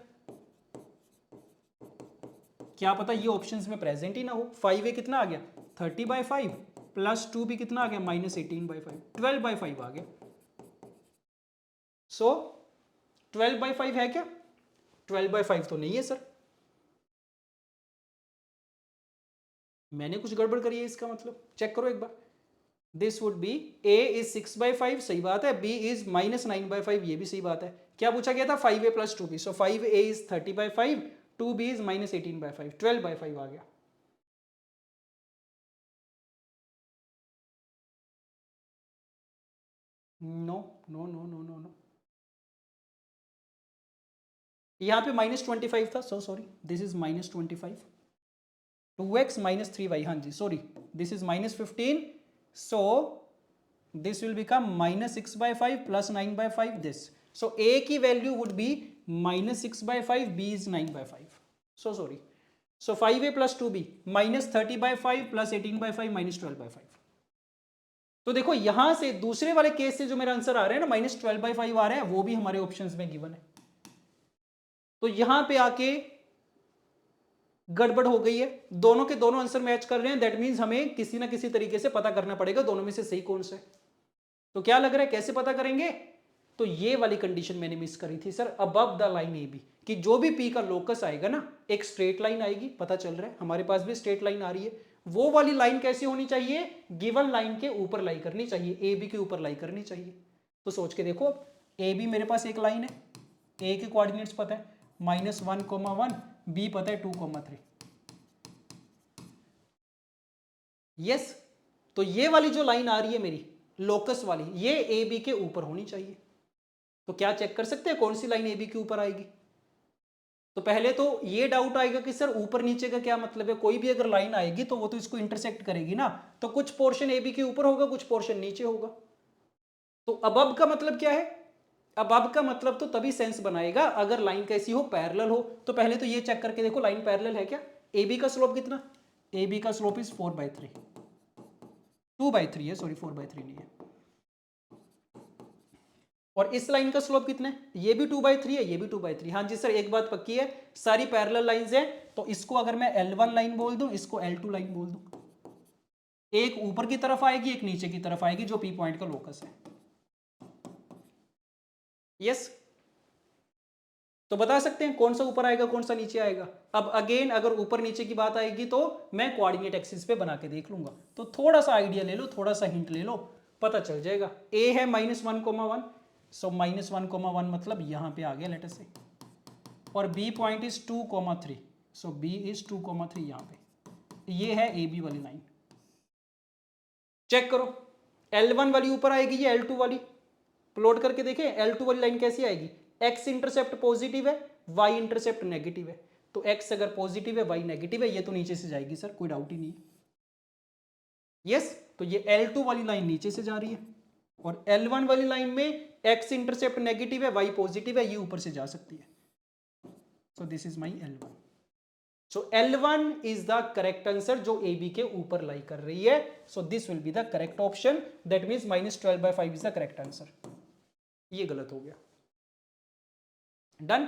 क्या पता ये ऑप्शंस में प्रेजेंट ही ना हो। 5a कितना आ गया 30/5 प्लस 2b कितना आ गया -18/5, 12/5 आ गया। सो 12/5 है क्या, 12/5 तो नहीं है सर, मैंने कुछ गड़बड़ करी है इसका मतलब, चेक करो एक बार। This would be a is 6/5, सही बात है, b इज -9/5, ये भी सही बात है। क्या पूछा गया था 5a plus 2b, so 5a is 30/5, 2b is -18/5, 12/5 आ गया। No no no no no no, यहाँ पे -25 था, so sorry, this is -25, 2x -3y, हाँ जी sorry, this is -15, so this will become -6/5 plus 9/5 this, so a की value would be -6/5, b is 9/5, so sorry, so 5a plus 2b -30/5 plus 18/5 -12/5। तो देखो यहां से दूसरे वाले केस से जो मेरा आंसर आ रहा है ना -12/5 आ रहा है, वो भी हमारे ऑप्शंस में गिवन है। तो यहां पे आके गड़बड़ हो गई है, दोनों के दोनों आंसर मैच कर रहे हैं, दैट मीन्स हमें किसी ना किसी तरीके से पता करना पड़ेगा दोनों में से सही कौन सा है। तो क्या लग रहा है कैसे पता करेंगे, तो ये वाली कंडीशन मैंने मिस करी थी sir, above the line A B, कि जो भी पी का लोकस आएगा ना, एक स्ट्रेट लाइन आएगी, पता चल रहा है हमारे पास भी स्ट्रेट लाइन आ रही है, वो वाली लाइन कैसी होनी चाहिए, गिवन लाइन के ऊपर लाई करनी चाहिए, ए बी के ऊपर लाई करनी चाहिए। तो सोच के देखो, ए बी मेरे पास एक लाइन है, ए के कोऑर्डिनेट्स पता है -1,1, बी पता है 2,3, यस। तो ये वाली जो लाइन आ रही है मेरी लोकस वाली, ये ए बी के ऊपर होनी चाहिए। तो क्या चेक कर सकते हैं कौन सी लाइन ए बी के ऊपर आएगी, तो पहले तो ये डाउट आएगा कि सर ऊपर नीचे का क्या मतलब है, कोई भी अगर लाइन आएगी तो वो तो इसको इंटरसेक्ट करेगी ना, तो कुछ पोर्शन ए बी के ऊपर होगा, कुछ पोर्शन नीचे होगा। तो अबब का मतलब क्या है, अबब का मतलब तो तभी सेंस बनाएगा अगर लाइन कैसी हो, पैरेलल हो। तो पहले तो ये चेक करके देखो लाइन पैरेलल है क्या, ए बी का स्लोप कितना, ए बी का स्लोप इज 4/3, 2/3 है सॉरी, 4/3 नहीं है। और इस लाइन का स्लोप कितना है, ये भी 2/3 है, ये भी 2/3। हाँ जी सर, एक बात पक्की है, सारी पैरेलल लाइंस हैं, तो इसको अगर मैं L1 लाइन बोल दूं, इसको L2 लाइन बोल दूं, एक ऊपर की तरफ आएगी, एक नीचे की तरफ आएगी, जो पी पॉइंट का लोकस है, यस। तो बता सकते हैं कौन सा ऊपर आएगा कौन सा नीचे आएगा। अब अगेन अगर ऊपर नीचे की बात आएगी तो मैं कोऑर्डिनेट एक्सिस पे बना के देख लूंगा, तो थोड़ा सा आइडिया ले लो, थोड़ा सा हिंट ले लो, पता चल जाएगा। ए है -1,1, सो -1,1 मतलब यहां पे आ गया लेटर से, और B point is 2,3, so B is 2,3 यहां पे, ये है ए बी वाली लाइन। चेक करो L1 वाली ऊपर आएगी या L2 वाली, प्लॉट करके देखें L2 वाली लाइन कैसी आएगी, x इंटरसेप्ट पॉजिटिव है, y इंटरसेप्ट नेगेटिव है, तो x अगर पॉजिटिव है y नेगेटिव है, ये तो नीचे से जाएगी सर, कोई डाउट ही नहीं, यस। तो ये L2 वाली लाइन नीचे से जा रही है, और L1 वाली लाइन में x इंटरसेप्ट नेगेटिव है, y पॉजिटिव है, ये ऊपर से जा सकती है। So this is my L1, so L1 is the correct answer जो ए बी के ऊपर लाई कर रही है, so this will be the correct option, that means -12/5 is the correct answer. ये गलत हो गया, डन।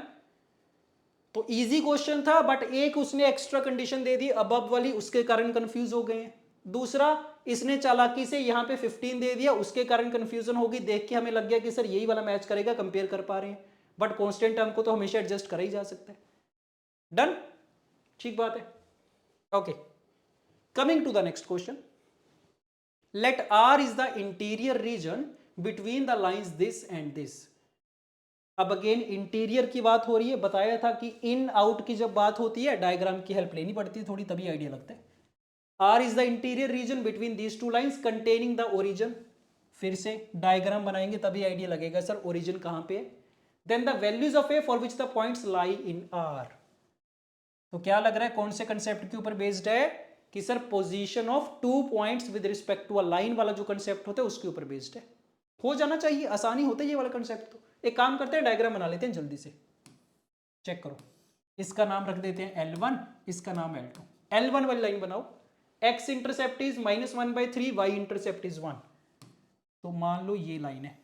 तो इजी क्वेश्चन था, बट एक उसने एक्स्ट्रा कंडीशन दे दी अबब वाली, उसके कारण कंफ्यूज हो गए हैं। दूसरा, इसने चालाकी से यहां पे 15 दे दिया, उसके कारण कंफ्यूजन होगी, देख के हमें लग गया कि सर यही वाला मैच करेगा, कंपेयर कर पा रहे हैं, बट कांस्टेंट टर्म को तो हमेशा एडजस्ट करा ही जा सकता है, डन, ठीक बात है, okay. Coming to the next question, let R is the interior region between the lines this and this. अब अगेन इंटीरियर की बात हो रही है, बताया था कि इन आउट की जब बात होती है डायग्राम की हेल्प लेनी पड़ती है थोड़ी, तभी आइडिया लगता है। R is the interior region between these two lines containing the origin, फिर से डायग्राम बनाएंगे तभी आइडिया लगेगा सर ओरिजिन कहां पे है। Then the values of a for which the points lie in R, तो क्या लग रहा है कौन से कंसेप्ट के ऊपर बेस्ड है कि sir position of 2 points with respect to a line वाला जो कंसेप्ट होता है उसके ऊपर बेस्ड है। हो जाना चाहिए, आसानी होता है ये वाला कंसेप्ट। तो एक काम करते हैं, डायग्राम बना लेते हैं जल्दी से, चेक करो। इसका नाम रख देते हैं L1, इसका नाम L2। L1 वाली लाइन बनाओ, x intercept is -1/3, y intercept is 1। तो मान लो ये लाइन है,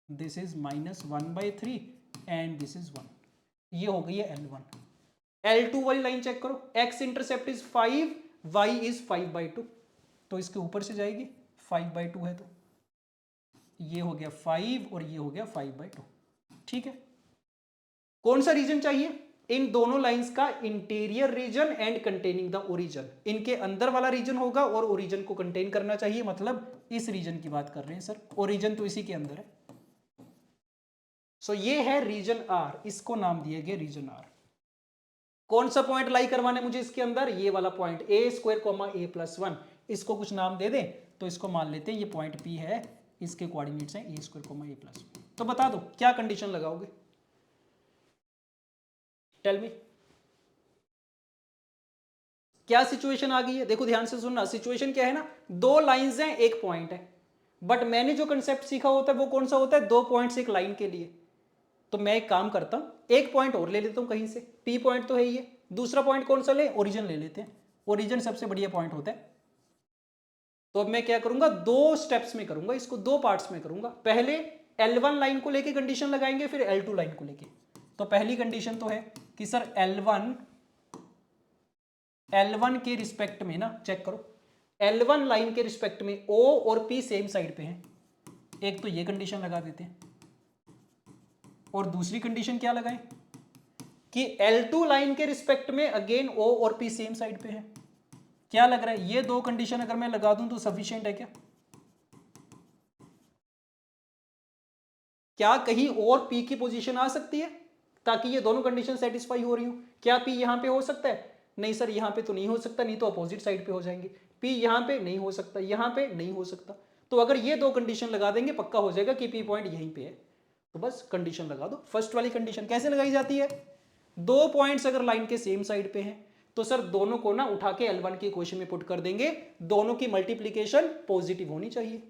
this is -1/3 and this is 1, ये हो गई है L1। L2 वाली लाइन चेक करो, x intercept is 5, y is 5/2, तो इसके ऊपर से जाएगी, 5/2 है तो ये हो गया 5 और ये हो गया 5/2। ठीक है, कौन सा रीजन चाहिए? इन दोनों लाइंस का interior region and containing the origin, इनके अंदर वाला रीजन होगा और ओरिजन को कंटेन करना चाहिए, मतलब इस रीजन की बात कर रहे हैं सर, ओरिजन तो इसी के अंदर है। सो ये है रीजन आर, इसको नाम दिया गया रीजन आर। कौन सा पॉइंट लाई करवाना है मुझे इसके अंदर? ये वाला पॉइंट a² a+1, इसको कुछ नाम दे दें तो इसको मान लेते हैं ये पॉइंट P है, इसके कोऑर्डिनेट्स हैं a² a+1। तो बता दो क्या कंडीशन लगाओगे, टेल मी। क्या सिचुएशन आ गई है? देखो ध्यान से सुनना, सिचुएशन क्या है ना, दो लाइंस हैं एक पॉइंट है, बट मैंने जो कंसेप्ट सीखा होता है वो कौन सा होता है, दो पॉइंट्स एक लाइन के लिए। तो मैं एक काम करता हूं, एक पॉइंट और ले लेता हूं कहीं से, पी पॉइंट तो है ये, दूसरा पॉइंट कौन सा ले, ओरिजिन ले लेते हैं, ओरिजिन सबसे बढ़िया पॉइंट होता है। तो अब मैं क्या करूंगा, दो स्टेप्स में करूंगा इसको, दो पार्ट्स में करूंगा। पहले L1 लाइन को लेके कंडीशन लगाएंगे, फिर L2 लाइन को लेके। तो पहली कंडीशन तो है कि सर L1 के रिस्पेक्ट में ना, चेक करो, L1 लाइन के रिस्पेक्ट में O और P सेम साइड पे हैं। एक तो ये कंडीशन लगा देते हैं, और दूसरी कंडीशन क्या लगाएं कि L2 लाइन के रिस्पेक्ट में अगेन O और P सेम साइड पे है। क्या लग रहा है, ये दो कंडीशन अगर मैं लगा दूं तो सफिशिएंट है क्या? क्या कहीं और P की पोजीशन आ सकती है ताकि ये दोनों कंडीशन सेटिस्फाई हो रही हो? क्या P यहां पे हो सकता है? नहीं सर यहां पे तो नहीं हो सकता, नहीं तो अपोजिट साइड पे हो जाएंगे। P यहां पे नहीं हो सकता, यहां पे नहीं हो सकता। तो अगर ये दो कंडीशन लगा देंगे पक्का हो जाएगा कि P पॉइंट यहीं पे है। तो बस कंडीशन लगा दो। फर्स्ट वाली कंडीशन कैसे लगाई जाती है, दो पॉइंट्स अगर लाइन के सेम साइड पे हैं तो सर दोनों को ना उठा के L1 की इक्वेशन में पुट कर देंगे, दोनों की मल्टीप्लीकेशन पॉजिटिव होनी चाहिए।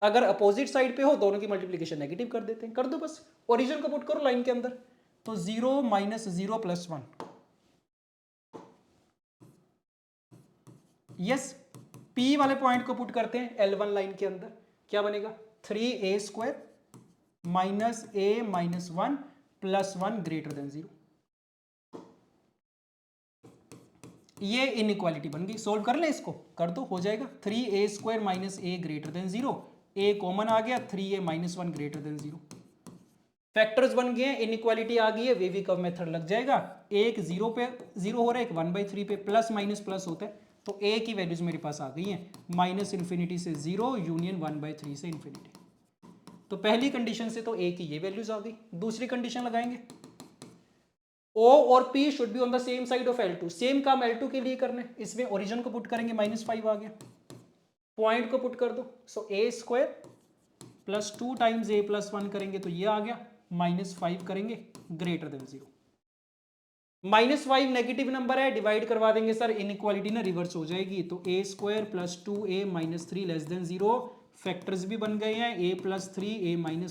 अगर अपोजिट साइड पे हो दोनों की मल्टीप्लीकेशन नेगेटिव कर देते हैं, कर दो बस, ओरिजिन को पुट करो लाइन के अंदर। तो 0 - 0 + 1, यस, P वाले पॉइंट को पुट करते हैं L1 लाइन के अंदर, क्या बनेगा, 3a² - a - 1 + 1 > 0। ये इनइक्वालिटी बन गई, सोल्व कर ले इसको, कर दो, हो जाएगा 3a² - a > 0, a कॉमन आ गया, 3a - 1 > 0, फैक्टर्स बन गए हैं, इनइक्वालिटी आ गई है, वेवी कर्व मेथड लग जाएगा। एक 0 पे 0 हो रहा है, एक 1/3 पे, प्लस माइनस प्लस होता है, तो a की वैल्यूज मेरे पास आ गई हैं, -∞ से 0 यूनियन 1/3 से इन्फिनिटी। तो पहली कंडीशन से तो a की ये वैल्यूज आ गई। दूसरी कंडीशन लगाएंगे, O और P should be on the same side of L2, same काम L2 के लिए करना है, इसमें ओरिजिन को पुट करेंगे, -5 आ गया, पॉइंट को पुट कर दो, सो a² + 2 टाइम्स a + 1 करेंगे तो ये आ गया, -5 करेंगे > 0। -5 नेगेटिव नंबर है, डिवाइड करवा देंगे सर, इनइक्वालिटी ना रिवर्स हो जाएगी, तो a² + 2a - 3 < 0, फैक्टर्स भी बन गए हैं, a + 3 a - 1 <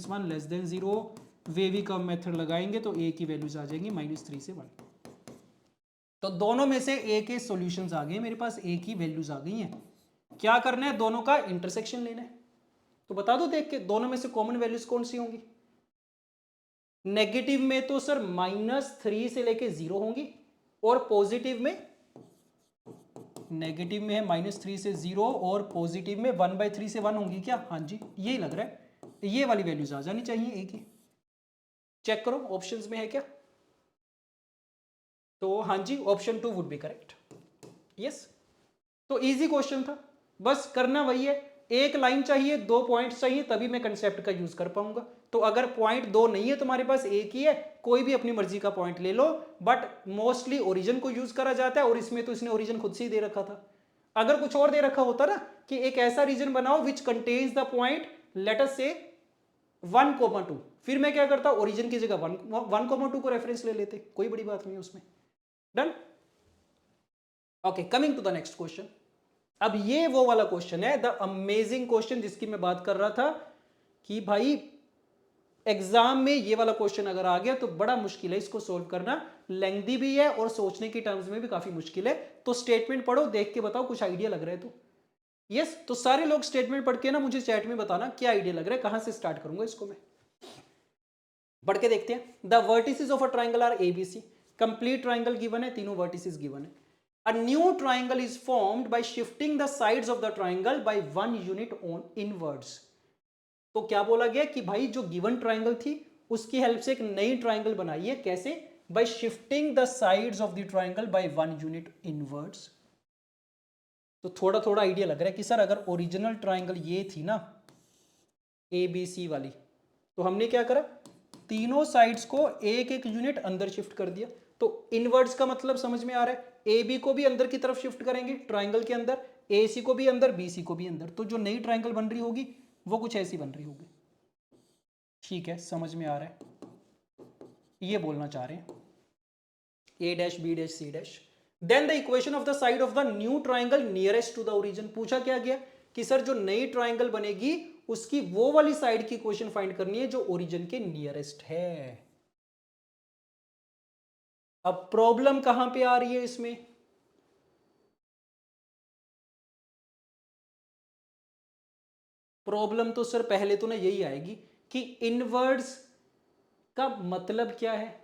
0, wavy curve method लगाएंगे तो a की वैल्यूज आ जाएंगी -3 से 1। तो दोनों में से a के सॉल्यूशंस आ गए मेरे पास, a की वैल्यूज आ गई हैं। क्या करना है, दोनों का इंटरसेक्शन लेना है। तो बता दो देख के, दोनों में से कॉमन वैल्यूज कौन सी होंगी? नेगेटिव में तो सर -3 से लेके 0 होंगी, और पॉजिटिव में, नेगेटिव में है -3 से 0 और पॉजिटिव में 1/3 से 1 होंगी क्या? हाँ जी, यही लग रहा है, ये वाली वैल्यूज आ जानी चाहिए a की। चेक करो ऑप्शंस में है क्या? तो हाँ जी, option 2 would be correct, yes. तो इजी क्वेश्चन था, बस करना वही है, एक लाइन चाहिए, दो पॉइंट्स चाहिए, तभी मैं कंसेप्ट का यूज कर पाऊंगा। तो अगर पॉइंट दो नहीं है तुम्हारे पास, एक ही है, कोई भी अपनी मर्जी का पॉइंट ले लो, बट मोस्टली ओरिजिन को यूज करा जाता है, और इसमें तो इसने ओरिजिन खुद से ही दे रखा था। अगर कुछ और दे रखा होता ना कि एक ऐसा रीजन बनाओ which contains the point let us से 1,2, फिर मैं क्या करता, ओरिजिन की जगह 1,2 को रेफरेंस ले लेते, कोई बड़ी बात नहीं है उसमें। Done. Okay, coming to the next question. अब ये वो वाला क्वेश्चन है, द अमेजिंग क्वेश्चन, जिसकी मैं बात कर रहा था कि भाई एग्जाम में ये वाला क्वेश्चन अगर आ गया तो बड़ा मुश्किल है इसको सोल्व करना, लेंथी भी है और सोचने की टर्म्स में भी काफी मुश्किल है। तो स्टेटमेंट पढ़ो, देख के बताओ कुछ आइडिया लग रहा है तो। यस, तो सारे लोग स्टेटमेंट पढ़ के ना मुझे चैट में बताना क्या आइडिया लग रहा है, कहां से स्टार्ट करूंगा इसको मैं। पढ़ के देखते हैं। The vertices of a triangle are ABC. Complete triangle given है, तीनों वर्टिसेस गिवन है। A new triangle is formed by shifting the sides of the triangle by 1 unit on inwards. तो क्या बोला गया कि भाई जो गिवन ट्राइंगल थी उसकी हेल्प से एक नई ट्राइंगल बनाइए, कैसे? By shifting the sides of the triangle by 1 unit inwards. तो थोड़ा थोड़ा आइडिया लग रहा है कि सर अगर ओरिजिनल ट्राइंगल ये थी ना ए बी सी वाली, तो हमने क्या करा, तीनों साइड्स को एक एक यूनिट अंदर शिफ्ट कर दिया। तो इनवर्ड्स का मतलब समझ में आ रहा है, ए बी को भी अंदर की तरफ शिफ्ट करेंगे ट्राइंगल के अंदर, ए सी को भी अंदर, बी सी को भी अंदर। तो जो नई ट्राइंगल बन रही होगी वो कुछ ऐसी बन रही होगी। ठीक है, समझ में आ रहा है, ये बोलना चाह रहे हैं A dash B dash C dash. Then the equation of the side of the new triangle nearest to the origin. पूछा क्या गया कि सर जो नई ट्राइंगल बनेगी उसकी वो वाली साइड की इक्वेशन फाइंड करनी है जो ओरिजिन के नियरेस्ट है। अब प्रॉब्लम कहां पे आ रही है इसमें? प्रॉब्लम तो सर पहले तो ना यही आएगी कि इनवर्ड्स का मतलब क्या है।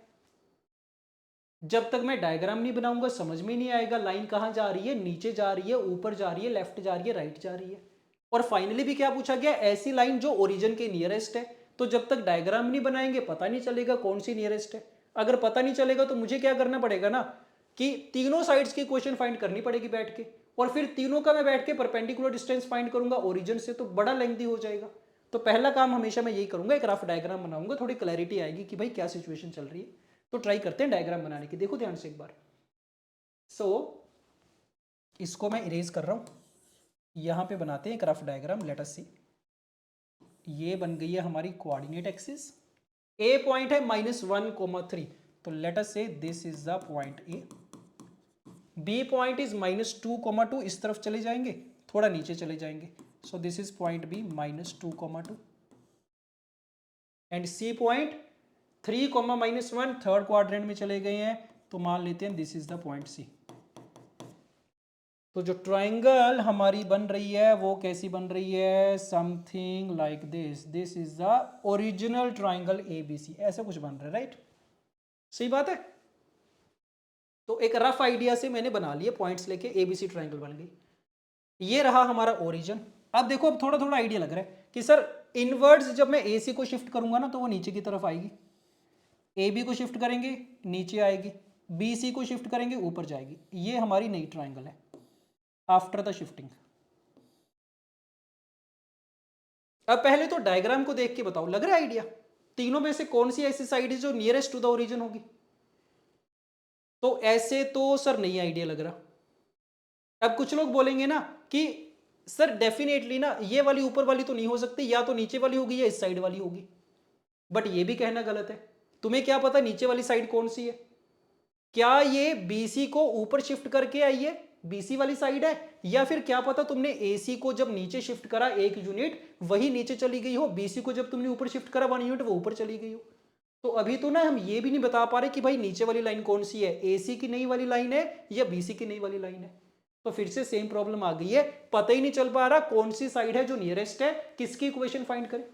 जब तक मैं डायग्राम नहीं बनाऊंगा समझ में नहीं आएगा लाइन कहां जा रही है, नीचे जा रही है, ऊपर जा रही है, लेफ्ट जा रही है, राइट जा रही है। और फाइनली भी क्या पूछा गया, ऐसी लाइन जो ओरिजिन के नियरेस्ट है। तो जब तक डायग्राम नहीं बनाएंगे पता नहीं चलेगा कौन सी नियरेस्ट है। अगर पता नहीं चलेगा तो मुझे क्या करना पड़ेगा ना कि तीनों साइड्स की इक्वेशन फाइंड करनी पड़ेगी बैठ के, और फिर तीनों का मैं बैठ के परपेंडिकुलर डिस्टेंस फाइंड करूंगा ओरिजिन से, तो बड़ा लेंथी हो जाएगा। तो पहला काम हमेशा मैं यही करूंगा, एक रफ डायग्राम बनाऊंगा, थोड़ी क्लैरिटी आएगी कि भाई क्या सिचुएशन चल रही है। तो ट्राई करते हैं डायग्राम बनाने की, देखो ध्यान से एक बार। इसको मैं इरेज कर रहा हूं, यहां पे बनाते हैं एक रफ डायग्राम, लेट अस सी। ये बन गई है हमारी कोऑर्डिनेट एक्सिस। ए पॉइंट है -1,3, तो let us say this is the point A. B point is -2,2, इस तरफ चले जाएंगे, थोड़ा नीचे चले जाएंगे, so this is point B -2,2। And C point 3,-1 third quadrant में चले गए हैं, तो मान लेते हैं this is the point C. तो जो ट्राइंगल हमारी बन रही है वो कैसी बन रही है, something like this. This is the original triangle ABC, ऐसा कुछ बन रहा है, राइट? सही बात है। तो एक रफ आइडिया से मैंने बना लिए पॉइंट्स लेके, एबीसी ट्राइंगल बन गई। ये रहा हमारा ओरिजिन। अब देखो, अब थोड़ा थोड़ा आइडिया लग रहा है कि सर इनवर्ड्स जब मैं ए सी को शिफ्ट करूंगा ना तो वो नीचे की तरफ आएगी, ए बी को शिफ्ट करेंगे नीचे आएगी, बी सी को शिफ्ट करेंगे ऊपर जाएगी। ये हमारी नई ट्राइंगल है आफ्टर द शिफ्टिंग। अब पहले तो डायग्राम को देख के बताओ, लग रहा है आइडिया? तीनों में से कौन सी ऐसी साइड है जो नियरेस्ट टू द ओरिजिन होगी? तो ऐसे तो सर नहीं आइडिया लग रहा। अब कुछ लोग बोलेंगे ना कि सर डेफिनेटली ना ये वाली ऊपर वाली तो नहीं हो सकती, या तो नीचे वाली होगी या इस साइड वाली होगी। बट ये भी कहना गलत है। तुम्हें क्या पता नीचे वाली साइड कौन सी है? क्या ये बीसी को ऊपर शिफ्ट करके आई है, बीसी वाली साइड है, या फिर क्या पता तुमने एसी को जब नीचे शिफ्ट करा 1 यूनिट वही नीचे चली गई हो, बीसी को जब तुमने ऊपर शिफ्ट करा 1 यूनिट वो ऊपर चली गई हो। तो अभी तो ना हम ये भी नहीं बता पा रहे कि भाई नीचे वाली लाइन कौन सी है, एसी की नई वाली लाइन है या बीसी की नई वाली लाइन है। तो फिर से सेम प्रॉब्लम आ गई है, पता ही नहीं चल पा रहा कौन सी साइड है जो नियरेस्ट है, किसकी इक्वेशन फाइंड करें।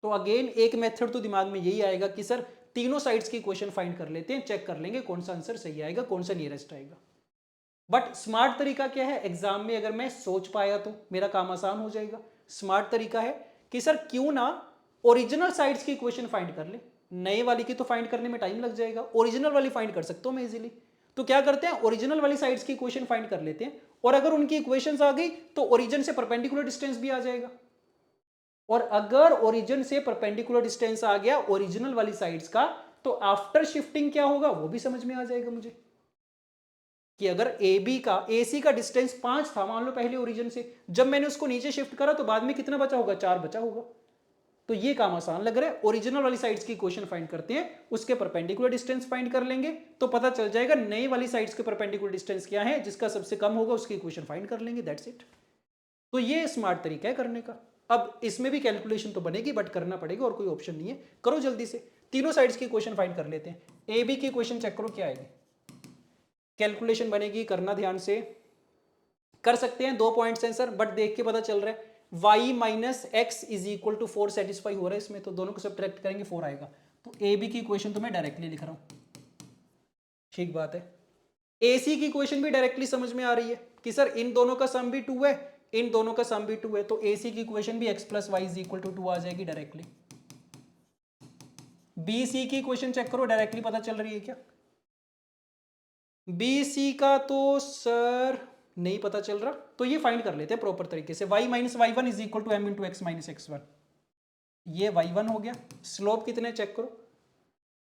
तो अगेन एक मेथड तो दिमाग में यही आएगा कि सर तीनों साइड्स की इक्वेशन फाइंड कर लेते हैं, चेक कर लेंगे कौन सा आंसर सही आएगा, कौन सा नियरेस्ट आएगा। बट स्मार्ट तरीका क्या है, एग्जाम में अगर मैं सोच पाया तो मेरा काम आसान हो जाएगा। स्मार्ट तरीका है कि सर क्यों ना ओरिजिनल साइड्स की इक्वेशन फाइंड कर ले, नए वाली की तो फाइंड करने में टाइम लग जाएगा, ओरिजिनल वाली फाइंड कर सकता हूं मैं इजीली। तो क्या करते हैं, ओरिजिनल वाली साइड्स की इक्वेशन फाइंड कर लेते हैं, और अगर उनकी इक्वेशंस आ गई तो ओरिजिन से परपेंडिकुलर डिस्टेंस भी आ जाएगा। और अगर ओरिजिन से परपेंडिकुलर डिस्टेंस आ गया ओरिजिनल वाली साइड्स का, तो आफ्टर शिफ्टिंग क्या होगा वो भी समझ में आ जाएगा मुझे। कि अगर ए बी का ए सी का डिस्टेंस 5 था मान लो पहले ओरिजिन से, जब मैंने उसको नीचे शिफ्ट करा तो बाद में कितना बचा होगा, 4 बचा होगा। तो ये काम आसान लग रहा है। ओरिजिनल वाली साइड्स की इक्वेशन फाइंड करते हैं, उसके परपेंडिकुलर डिस्टेंस फाइंड कर लेंगे तो पता चल जाएगा नई वाली साइड्स के परपेंडिकुलर डिस्टेंस क्या है, जिसका सबसे कम होगा उसकी इक्वेशन फाइंड कर लेंगे, दैट्स इट। तो ये स्मार्ट तरीका है करने का। अब इसमें भी कैलकुलेशन तो बनेगी बट करना पड़ेगा, और कोई ऑप्शन नहीं है, करो जल्दी से। तीनों साइड्स की इक्वेशन फाइंड कर लेते हैं। ए बी की इक्वेशन चेक करो क्या आएगी, कैलकुलेशन बनेगी, करना ध्यान से। कर सकते हैं, 2 पॉइंट्स हैं सर, बट देख के पता चल रहा है y minus x is equal to 4 satisfy हो रहा है इसमें, तो दोनों को सब्ट्रैक्ट करेंगे 4 आएगा। तो ए बी की इक्वेशन तो मैं डायरेक्टली लिख रहा हूं, ठीक बात है। ए सी की इक्वेशन भी डायरेक्टली समझ में आ रही है कि सर इन दोनों का सम भी 2 है, इन दोनों का सम भी 2 है, तो ए सी की इक्वेशन भी x plus y is equal to 2 आ जाएगी डायरेक्टली। बी सी की इक्वेशन चेक करो, डायरेक्टली पता चल रही है क्या? बी सी का तो सर नहीं पता चल रहा, तो ये फाइंड कर लेते हैं प्रॉपर तरीके से। y minus y one is equal to m into x minus x one, ये y1 हो गया। स्लोप कितने चेक करो,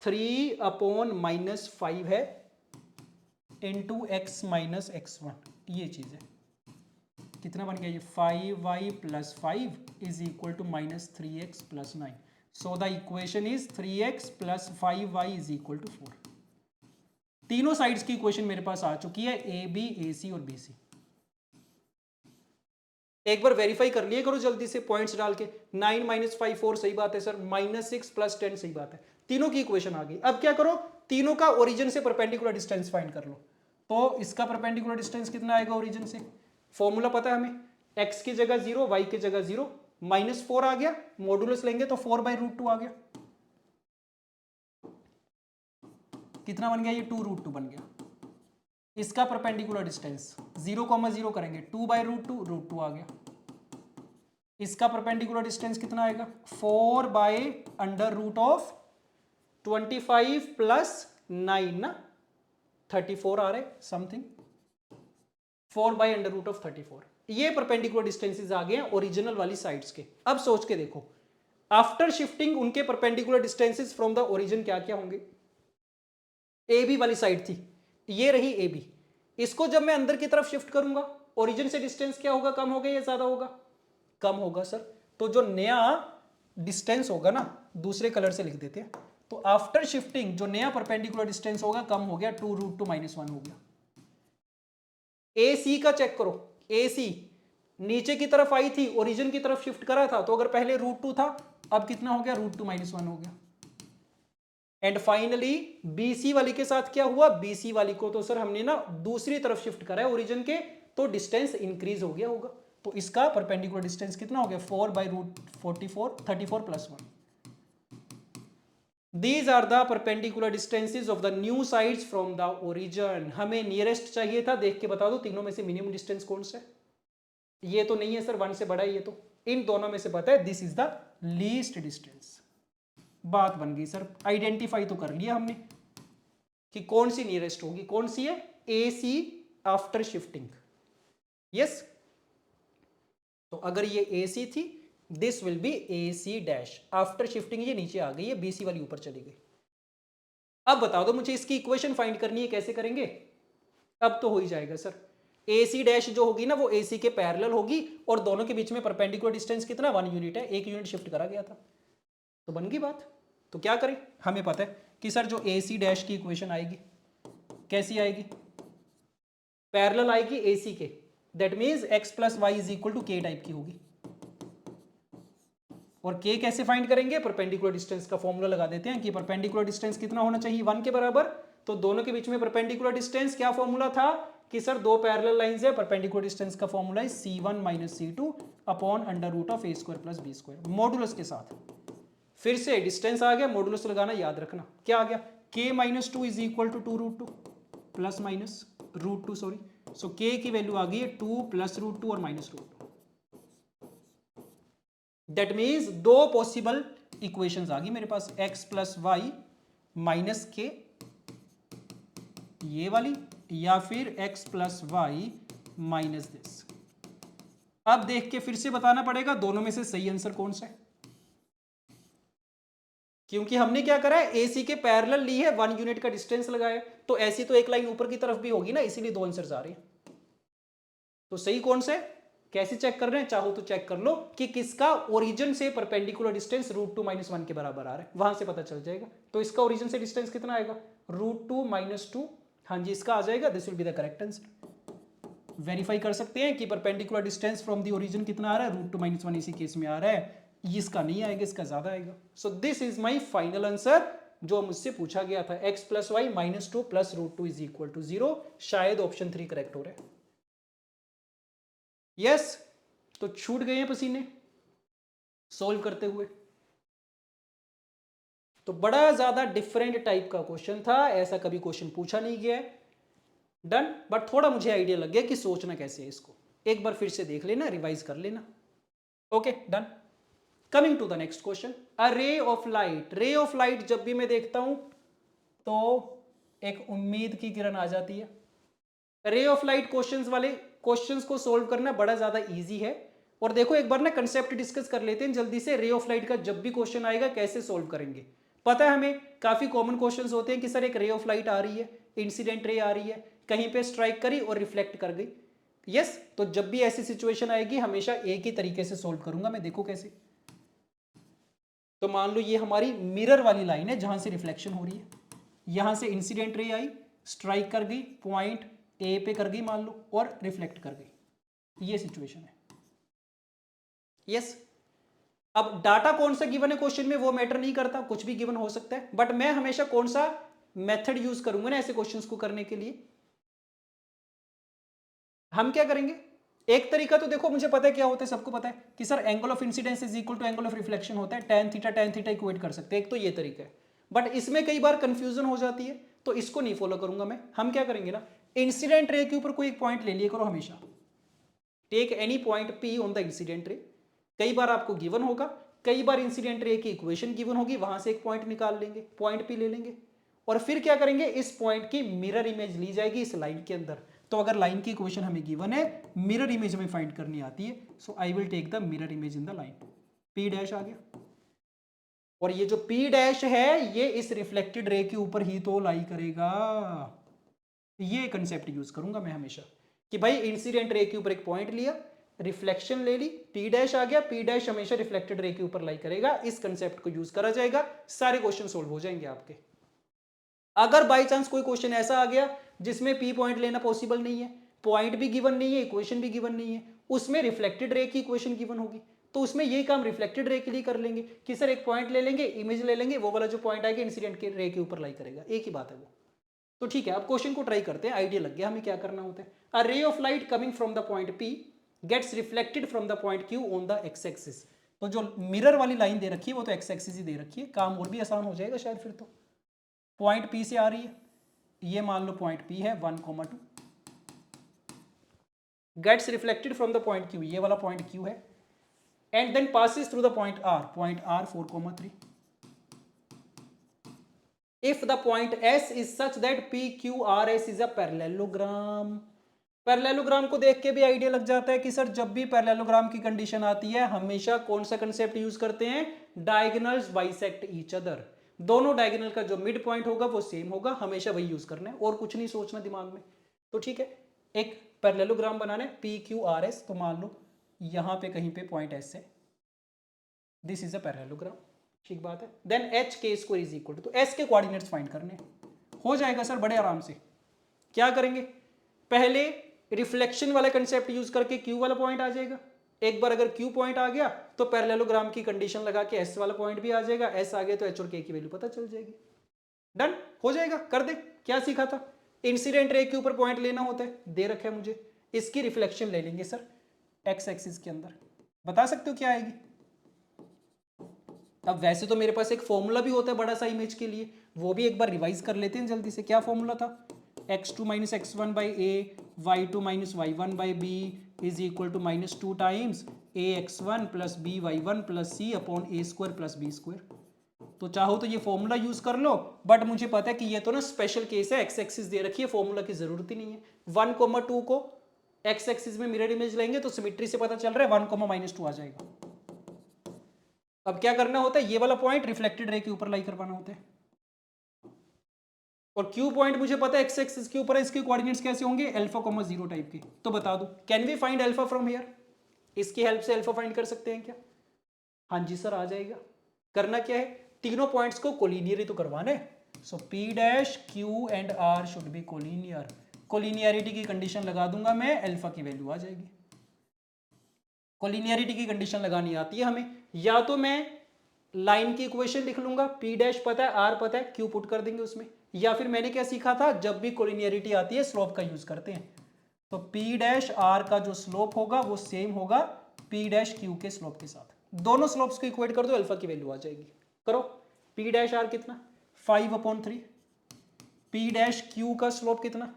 3 अपॉन माइनस 5 है into x minus x one, ये चीज है। कितना बन गया ये, 5y plus 5 is equal to minus 3x plus 9। So the equation is 3x plus 5y is equal to 4। तीनों साइड्स की इक्वेशन मेरे पास आ चुकी है, ए बी ए सी और बी सी। एक बार वेरीफाई कर लिए करो जल्दी से पॉइंट्स डाल के। 9 माइनस 5 4 सही बात है सर, माइनस 6 प्लस 10 सही बात है, तीनों की इक्वेशन आ गई। अब क्या करो, तीनों का ओरिजिन से परपेंडिकुलर डिस्टेंस फाइंड कर लो। तो इसका परपेंडिकुलर डिस्टेंस कितना आएगा ओरिजिन से, फॉर्मूला पता है हमें, x की जगह 0 y की जगह 0, माइनस 4 आ गया, मॉडुलस लेंगे तो 4 बाई रूट 2 आ गया। कितना बन गया ये, 2 रूट 2 बन गया। इसका परपेंडिकुलर डिस्टेंस 0,0 करेंगे, 2 बाई रूट 2 रूट 2 आ गया। इसका परपेंडिकुलर डिस्टेंस कितना आएगा, 4 by under root of 25 plus 9 ना, 34 आ रहे something, 4 by under root of 34। ये परपेंडिकुलर डिस्टेंसेस आ गए हैं ओरिजिनल वाली साइड्स के। अब सोच के देखो, आफ्टर शिफ्टिंग उनके perpendicular distances from the origin क्या क्या होंगे। ए बी वाली साइड थी, ये रही ए बी, इसको जब मैं अंदर की तरफ शिफ्ट करूंगा ओरिजिन से डिस्टेंस क्या होगा, कम होगा या ज्यादा होगा, कम होगा सर। तो जो नया डिस्टेंस होगा ना, दूसरे कलर से लिख देते हैं, तो आफ्टर शिफ्टिंग जो नया परपेंडिकुलर डिस्टेंस होगा कम हो गया, 2 रूट 2 माइनस 1 हो गया। ए सी का चेक करो, ए सी नीचे की तरफ आई थी, ओरिजिन की तरफ शिफ्ट करा था, तो अगर पहले रूट 2 था, अब कितना हो गया, रूट 2 माइनस 1 हो गया। एंड फाइनली बीसी वाली के साथ क्या हुआ, बीसी वाली को तो सर हमने ना दूसरी तरफ शिफ्ट करा है ओरिजिन के, तो डिस्टेंस इंक्रीज हो गया होगा। तो इसका परपेंडिकुलर डिस्टेंस कितना हो गया, 4 by root 44 34 plus 1। These are the perpendicular distances of the new sides from the origin। हमें नियरेस्ट चाहिए था, देख के बता दो तीनों में से मिनिमम डिस्टेंस कौन सा है। ये तो नहीं है सर, 1 से बड़ा है ये तो, इन दोनों में से पता है this is the least distance. बात बन गई सर, आइडेंटिफाई तो कर लिया हमने कि कौन सी नियरेस्ट होगी, कौन सी है, A C after shifting, yes. तो अगर ये ए सी थी, this will be A C dash, after shifting ये नीचे आ गई है, बी सी वाली ऊपर चली गई। अब बता दो मुझे इसकी इक्वेशन फाइंड करनी है, कैसे करेंगे। अब तो हो ही जाएगा सर, ए सी डैश जो होगी ना वो ए सी के पैरेलल होगी, और दोनों के बीच में परपेंडिकुलर डिस्टेंस कितना, 1 यूनिट है, 1 यूनिट शिफ्ट करा गया था, तो बन गई बात। तो क्या करें, हमें पता है कि सर जो ए सी डैश की इक्वेशन आएगी कैसी आएगी, पैरेलल आएगी ए सी के, that means x plus y is equal to k type की होगी। और के कैसे फाइंड करेंगे, परपेंडिकुलर डिस्टेंस का फॉर्मूला लगा देते हैं कि परपेंडिकुलर डिस्टेंस कितना होना चाहिए, 1 के बराबर। तो दोनों के बीच में परपेंडिकुलर डिस्टेंस क्या फॉर्मूला था कि सर दो पैरेलल लाइंस है, परपेंडिकुलर डिस्टेंस का फॉर्मूला है c1 minus c2 upon under root of a square plus b square, modulus के साथ। फिर से डिस्टेंस आ गया, मॉडुलस लगाना याद रखना, क्या आ गया, k minus 2 is equal to 2 root 2 plus minus root 2 sorry, so k की वैल्यू आ गई है 2 प्लस रूट 2 और माइनस रूट 2। दैट मीन्स दो पॉसिबल इक्वेशंस आ गई मेरे पास, x plus y minus k ये वाली, या फिर x plus y minus this. अब देख के फिर से बताना पड़ेगा दोनों में से सही आंसर कौन सा है, क्योंकि हमने क्या करा है, AC के पैरेलल ली है, 1 यूनिट का डिस्टेंस लगाया, तो ऐसी तो एक लाइन ऊपर की तरफ भी होगी ना, इसीलिए दो आंसर्स आ रहे हैं। तो सही कौन सा है, कैसे चेक कर रहे हैं, चाहो तो चेक कर लो कि किसका ओरिजिन से परपेंडिकुलर डिस्टेंस √2 - 1 के बराबर आ रहा है, वहां से पता चल जाएगा। तो इसका ओरिजिन से डिस्टेंस कितना आएगा, √2 - 2, हाँ जी इसका आ जाएगा, this will be the correct answer. Verify कर सकते हैं कि perpendicular distance from the origin कितना आ रहा है, √2 - 1 इसी केस में आ रहा है, इसका नहीं आएगा, इसका ज्यादा आएगा। सो this is my final answer जो मुझसे पूछा गया था, x + y - 2 + √2 = 0। शायद ऑप्शन 3 करेक्ट हो रहा है। यस, तो छूट गए हैं पसीने सोल्व करते हुए। तो बड़ा ज्यादा डिफरेंट टाइप का क्वेश्चन था, ऐसा कभी क्वेश्चन पूछा नहीं गया है। डन, बट थोड़ा मुझे आइडिया लग गया कि सोचना कैसे है इसको, एक बार फिर से देख लेना, रिवाइज कर लेना। Okay done. Coming to the next question, a ray of light. Ray of light जब भी मैं देखता हूं तो एक उम्मीद की किरण आ जाती है। रे ऑफ लाइट क्वेश्चंस वाले क्वेश्चंस को सोल्व करना बड़ा ज्यादा इजी है। और देखो एक बार ना कंसेप्ट डिस्कस कर लेते हैं जल्दी से। रे ऑफ लाइट का जब भी क्वेश्चन आएगा कैसे सोल्व करेंगे, पता है हमें काफी कॉमन क्वेश्चंस होते हैं कि सर एक रे ऑफ लाइट आ रही है, इंसिडेंट रे आ रही है, कहीं पे स्ट्राइक करी और रिफ्लेक्ट कर गई। यस, तो जब भी ऐसी सिचुएशन आएगी हमेशा एक ही तरीके से सोल्व करूंगा मैं, देखो कैसे। तो मान लो ये हमारी मिरर वाली लाइन है जहां से रिफ्लेक्शन हो रही है, यहां से इंसिडेंट रे आई, स्ट्राइक कर गई, पॉइंट ए पे कर गई मान लो, और रिफ्लेक्ट कर गई, ये सिचुएशन है। यस, अब डाटा कौन सा गिवन है क्वेश्चन में वो मैटर नहीं करता, कुछ भी गिवन हो सकता है, बट मैं हमेशा कौन सा मेथड यूज करूंगा ना ऐसे क्वेश्चंस को करने के लिए। हम क्या करेंगे, एक तरीका तो देखो मुझे पता है क्या होता है, सबको पता है कि sir angle of incidence is equal to angle of reflection होता है, tan थीटा इक्वेट कर सकते हैं, एक तो ये तरीका है। बट इसमें कई बार कंफ्यूजन हो जाती है, तो इसको नहीं फॉलो करूंगा मैं। हम क्या करेंगे ना, इंसिडेंट रे के ऊपर कोई एक पॉइंट ले लिया करो हमेशा, take any point P on the incident ray. कई बार आपको गिवन होगा, कई बार इंसिडेंट रे की इक्वेशन गिवन होगी, वहां से एक पॉइंट निकाल लेंगे, पॉइंट पी ले लेंगे, और फिर क्या करेंगे, इस पॉइंट की मिरर इमेज ली जाएगी इस लाइन के अंदर। तो अगर लाइन की इक्वेशन हमें गिवन है, मिरर इमेज हमें फाइंड करनी आती है, so I will take the mirror image in the line, P dash आ गया। और ये जो पी डैश है ये इस रिफ्लेक्टेड रे के ऊपर ही तो लाई करेगा, ये कंसेप्ट यूज करूंगा मैं हमेशा कि भाई इंसिडेंट रे के ऊपर एक पॉइंट लिया, रिफ्लेक्शन ले ली, पी डैश आ गया, पी डैश हमेशा रिफ्लेक्टेड रे के ऊपर लाई करेगा, इस कंसेप्ट को यूज करा जाएगा, सारे क्वेश्चन सोल्व हो जाएंगे आपके। अगर बाई चांस कोई क्वेश्चन ऐसा आ गया जिसमें पी पॉइंट लेना पॉसिबल नहीं है, पॉइंट भी गिवन नहीं है, इक्वेशन भी गिवन नहीं है, उसमें रिफ्लेक्टेड रे की इक्वेशन गिवन होगी, तो उसमें ये काम रिफ्लेक्टेड रे के लिए कर लेंगे कि सर एक पॉइंट ले लेंगे, इमेज ले लेंगे, वो वाला जो पॉइंट आएगा इंसिडेंट के रे के ऊपर लाई करेगा, एक ही बात है वो। तो ठीक है, अब क्वेश्चन को ट्राई करते हैं, आइडिया लग गया हमें क्या करना होता है। A ray of light coming from the point P gets reflected from the point Q on the x axis. तो जो मिरर वाली लाइन दे रखी है वो तो एक्स एक्सिस ही दे रखी है, काम और भी आसान हो जाएगा शायद फिर तो। पॉइंट पी से आ रही है, ये मान लो पॉइंट पी है 1,2, gets reflected from the point Q, ये वाला पॉइंट क्यू है, and then passes through the point R 4,3। if the point S is such that PQRS is a parallelogram। Parallelogram को देख के भी आइडिया लग जाता है कि सर जब भी पैरेललोग्राम की कंडीशन आती है हमेशा कौन सा कंसेप्ट यूज करते हैं, डायगोनल्स बाइसेक्ट ईच अदर। दोनों डायगोनल का जो मिड पॉइंट होगा वो सेम होगा, हमेशा वही यूज करना है और कुछ नहीं सोचना दिमाग में। तो ठीक है, एक पैरेललोग्राम बनाना है PQRS, तो मान लो यहां पे कहीं पे पॉइंट S है, दिस इज अ पैरेललोग्राम, ठीक बात है। देन एच के स्क्वायर इज इक्वल टू, तो एस के कोऑर्डिनेट्स फाइंड करने हो जाएगा सर बड़े आराम से। क्या करेंगे, पहले रिफ्लेक्शन वाला कंसेप्ट यूज करके क्यू वाला पॉइंट आ जाएगा, एक बार अगर क्यू पॉइंट आ गया तो पैरेललोग्राम की कंडीशन लगा के एस वाला पॉइंट भी आ जाएगा, एस आ गया तो एच और के की वैल्यू पता चल जाएगी। डन हो जाएगा, कर दे। क्या सीखा था, इंसिडेंट रे के ऊपर पॉइंट लेना होता है, दे रखा है मुझे, इसकी रिफ्लेक्शन ले लेंगे सर एक्स एक्सिस के अंदर, बता सकते हो क्या आएगी। अब वैसे तो मेरे पास एक फॉर्मूला भी होता है बड़ा सा इमेज के लिए, वो भी एक बार रिवाइज कर लेते हैं जल्दी से। क्या फॉर्मूला था, x2 - x1 by a, y2 - y1 by b is equal to -2 times ax1 + by1 + c upon a² + b²। तो चाहो तो ये फॉर्मूला यूज कर लो, बट मुझे पता है कि ये तो ना स्पेशल केस है, एक्स एक्सिस दे रखी है, फॉर्मूला की जरूरत ही नहीं है। 1,2 को एक्स एक्सिस में मिरर इमेज लेंगे तो सिमेट्री से पता चल रहा है 1, -2 आ जाएगा। अब क्या करना होता है, ये वाला पॉइंट रिफ्लेक्टेड रे के ऊपर लाई करवाना होता है, और क्यू पॉइंट मुझे पता है एक्स एक्सिस के ऊपर है, इसके कोऑर्डिनेट्स कैसे होंगे, α, 0 टाइप के। तो बता दो, can we find alpha from here, इसकी हेल्प से अल्फा फाइंड कर सकते हैं क्या? हाँ जी सर, आ जाएगा। करना क्या है, तीनों पॉइंट्स को कोलिनियर ही तो करवाना है। So P dash Q and R should be collinear. Collinearity की कंडीशन लगा दूंगा मैं, अल्फा की वैल्यू आ जाएगी। कोलिनियरिटी की कंडीशन लगानी आती है हमें। या तो मैं लाइन की इक्वेशन लिख लूंगा, पी डैश पता है, आर पता है, क्यू पुट कर देंगे उसमें। या फिर मैंने क्या सीखा था, जब भी कोलिनियरिटी आती है स्लोप का यूज करते हैं। तो पी डैश आर का जो स्लोप होगा वो सेम होगा पी डैश क्यू के स्लोप के साथ। दोनों स्लोप्स को इक्वेट कर दो, अल्फा की वैल्यू आ जाएगी। करो, पी डैश आर कितना 5/3, पी डैश क्यू का स्लोप कितना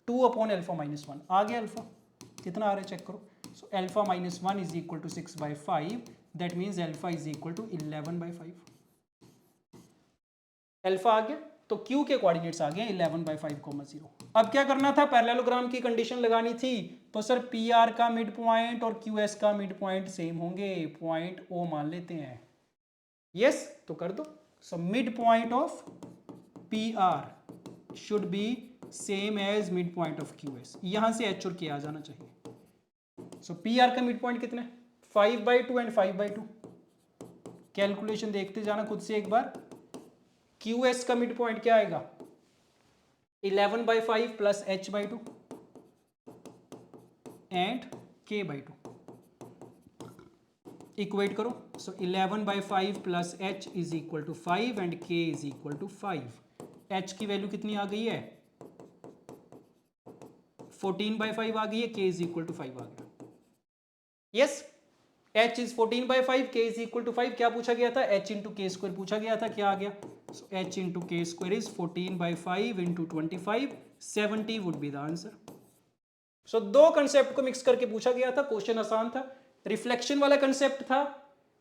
2/α-1, आ गया अल्फा। कितना आ रहा है चेक करो। So α-1 is equal to 6/5, that means alpha is equal to 11/5। Alpha आ गया, तो क्यू के कोऑर्डिनेट्स आ गए 11/5,0। अब क्या करना था, पैरेललोग्राम की कंडीशन लगानी थी। तो सर पी आर का मिड पॉइंट और क्यू एस का मिड पॉइंट सेम होंगे, पॉइंट ओ मान लेते हैं। यस, तो कर दो। So mid point of P R should be same as mid point of Q S. यहां से एच और के आ जाना चाहिए। सो पी आर का मिड पॉइंट कितना है, 5/2 एंड 5/2। कैलकुलेशन देखते जाना खुद से एक बार। क्यू एस का मिड पॉइंट क्या आएगा, 11/5 plus h/2 and k/2। Equate करो। So 11/5 plus h is equal to 5 and k is equal to 5। h की वैल्यू कितनी आ गई है, 14/5 आ गई है, k इज इक्वल टू 5 आ गया। Yes, h is 14/5, k is equal to 5। क्या पूछा गया था, h इंटू के स्क्वायर पूछा गया था, क्या आ गया। So h into k square is 14/5 into 25, 70 would be the answer. So दो कंसेप्ट को मिक्स करके पूछा गया था, क्वेश्चन आसान था। रिफ्लेक्शन वाला कंसेप्ट था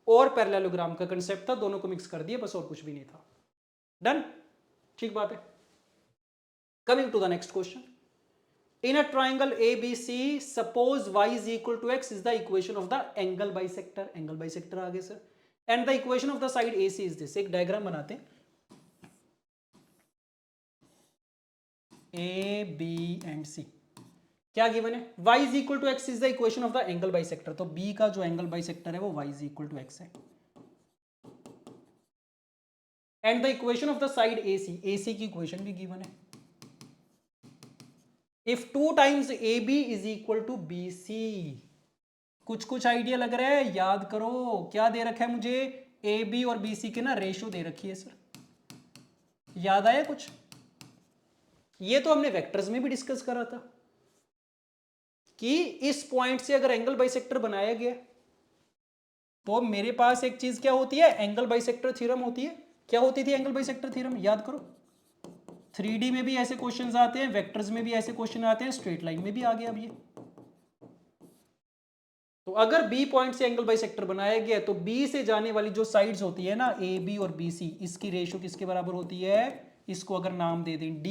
और पैरेललोग्राम का कंसेप्ट था, दोनों को मिक्स कर दिया बस, और कुछ भी नहीं था। डन, ठीक बात है। Coming to the next question. In a triangle ABC, suppose y is equal to x is the equation of the angle bisector. Angle bisector आ गए sir. And the equation of the side AC is this. एक डायग्राम बनाते हैं, A, B and C। क्या गिवन है, y is equal to x is the equation of the angle bisector। तो B का जो एंगल बाइसेक्टर है वो y is equal to x है। And the equation of the side AC, AC की इक्वेशन भी गिवन है। If 2 times AB is equal to BC, कुछ कुछ आइडिया लग रहा है, याद करो क्या दे रखा है मुझे, AB और BC के ना रेशो दे रखी है सर। याद आया कुछ, ये तो हमने वेक्टर्स में भी डिस्कस करा था कि इस पॉइंट से अगर एंगल बाइसेक्टर बनाया गया तो मेरे पास एक चीज क्या होती है, एंगल बाइसेक्टर थ्योरम होती है। क्या होती थी एंगल बाइसेक्टर थ्योरम, याद करो। 3D में भी ऐसे क्वेश्चंस आते हैं, वेक्टर्स में भी ऐसे क्वेश्चन आते हैं, स्ट्रेट लाइन में भी आ गया अब ये। तो अगर B पॉइंट से एंगल बाइसेक्टर बनाया गया तो B से जाने वाली जो साइड्स होती है ना, AB और BC, इसकी रेशो किसके बराबर होती है, इसको अगर नाम दे दें D,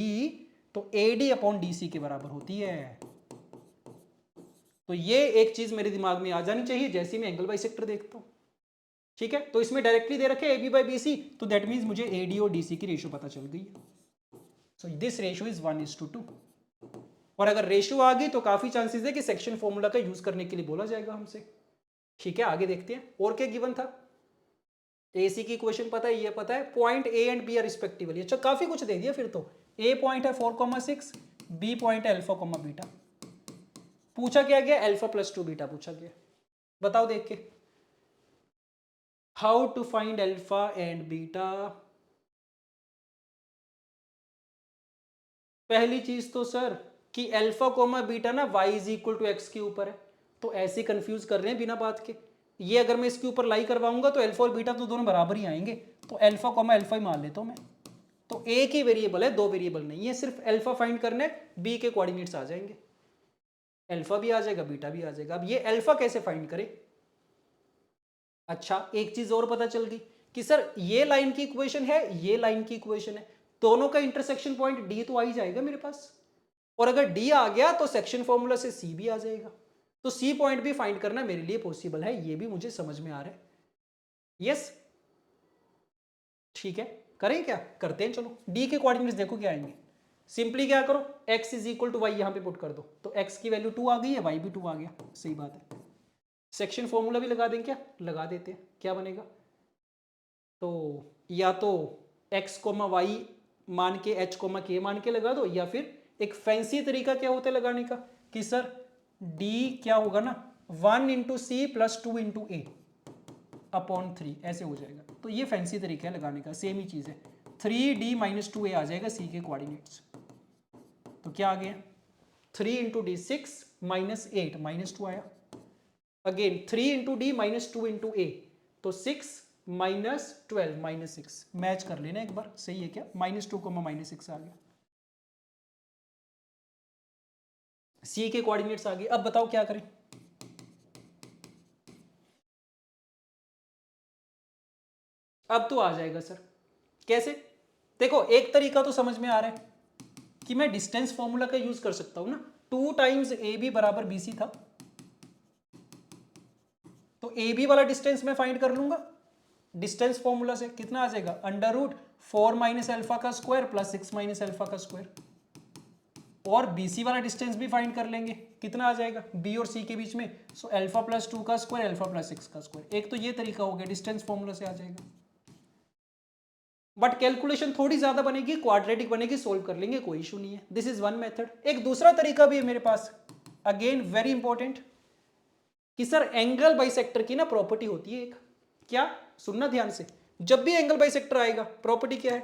तो AD/DC के बराबर होती है। तो ये एक चीज मेरे दिमाग में आ जानी चाहिए जैसे मैं एंगल बाइसेक्टर देखता हूं। ठीक है, तो इसमें डायरेक्टली दे रखे AB/BC, तो दैट मीन्स मुझे AD और DC की रेशो पता चल गई। So this ratio is 1:2। और अगर रेशियो आ गई तो काफी चांसेस है कि सेक्शन फॉर्मूला का यूज करने के लिए बोला जाएगा हमसे। ठीक है, आगे देखते हैं और क्या गिवन था। AC की इक्वेशन पता है, ये पता है, point A and B are respectively. अच्छा, काफी कुछ दे दिया फिर तो। A पॉइंट है 4,6, B पॉइंट है α, β। पूछा क्या गया, α+2 बीटा पूछा गया। बताओ देख के, how to find alpha and beta. पहली चीज तो सर कि α, बीटा ना y is equal to x के ऊपर है, तो ऐसे कंफ्यूज कर रहे हैं बिना बात के। ये अगर मैं इसके ऊपर लाई करवाऊंगा तो अल्फा और बीटा तो दोनों बराबर ही आएंगे, तो अल्फा अल्फा ही मान लेता हूं मैं। तो एक ही वेरिएबल है, दो वेरिएबल नहीं है, सिर्फ अल्फा फाइंड करना है, बी के कोऑर्डिनेट्स आ जाएंगे, अल्फा भी आ जाएगा, बीटा भी आ जाएगा। अब ये अल्फा कैसे फाइंड करें। अच्छा, एक चीज और पता चल गई कि सर ये लाइन की इक्वेशन है, ये लाइन की इक्वेशन है, दोनों का इंटरसेक्शन पॉइंट डी तो आ ही जाएगा मेरे पास। और अगर डी आ गया तो सेक्शन फॉर्मूला से सी भी आ जाएगा, तो सी पॉइंट भी फाइंड करना मेरे लिए पॉसिबल है, ये भी मुझे समझ में आ रहा है। यस, ठीक है, करें क्या, करते हैं। चलो डी के कोऑर्डिनेट्स देखो क्या आएंगे। सिंपली क्या करो, x is equal to y यहां पे पुट कर दो, तो x की वैल्यू 2 आ गई है, y भी 2 आ गया, सही बात है। सेक्शन फॉर्मूला भी लगा दें क्या? लगा देते हैं। क्या बनेगा? तो या तो x कोमा वाई मान के h कोमा के मान के लगा दो, या फिर एक फैंसी तरीका क्या होता है लगाने का कि सर d क्या होगा ना 1 इंटू सी प्लस 2 इंटू ए अपॉन 3 ऐसे हो जाएगा। तो ये फैंसी तरीका है लगाने का, सेम ही चीज़ है। 3d माइनस 2a आ जाएगा सी के कोऑर्डिनेट्स। तो क्या आ गया 3 इंटू डी 6 माइनस 8 माइनस 2 आया। Again 3 into D minus 2 into A, तो 6 माइनस 12 माइनस 6 मैच कर लेना एक बार, सही है क्या? माइनस 2 माइनस 6 आ गया, सी के कोऑर्डिनेट्स आ गए। अब बताओ क्या करें? अब तो आ जाएगा सर। कैसे? देखो एक तरीका तो समझ में आ रहा है कि मैं डिस्टेंस फॉर्मूला का यूज कर सकता हूं ना। 2 टाइम्स ए बी बराबर बी सी था, तो ए बी वाला डिस्टेंस मैं फाइंड कर लूंगा डिस्टेंस फॉर्मूला से। कितना आ जाएगा? अंडर रूट 4 माइनस एल्फा का स्क्वायर प्लस 6 माइनस एल्फा का स्क्वायर। और बीसी वाला डिस्टेंस भी फाइंड कर लेंगे, कितना आ जाएगा बी और सी के बीच में? सो एल्फा प्लस 2 का स्क्वायर एल्फा प्लस 6 का स्क्वायर। एक तो ये तरीका हो गया, डिस्टेंस फॉर्मूला से आ जाएगा। बट कैलकुलेशन थोड़ी ज्यादा बनेगी, क्वाड्रेटिक बनेगी, सोल्व कर लेंगे, कोई इशू नहीं है। This is one method. एक दूसरा तरीका भी है मेरे पास, अगेन वेरी इंपॉर्टेंट, कि सर एंगल बाइसेक्टर की ना प्रॉपर्टी होती है एक। क्या? सुनना ध्यान से। जब भी एंगल बाइसेक्टर आएगा प्रॉपर्टी क्या है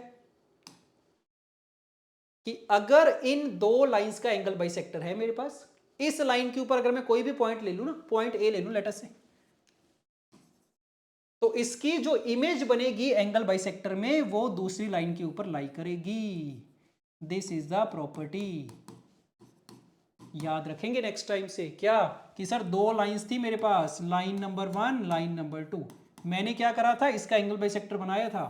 कि अगर इन दो लाइंस का एंगल बाइसेक्टर है मेरे पास, इस लाइन के ऊपर अगर मैं कोई भी पॉइंट ले लूं ना, पॉइंट ए ले लूं लेटर से, तो इसकी जो इमेज बनेगी एंगल बाइसेक्टर में वो दूसरी लाइन के ऊपर लाई करेगी। This is the property. याद रखेंगे नेक्स्ट टाइम से। क्या कि सर दो लाइंस थी मेरे पास, लाइन नंबर 1 लाइन नंबर 2, मैंने क्या करा था इसका एंगल बाइसेक्टर बनाया था।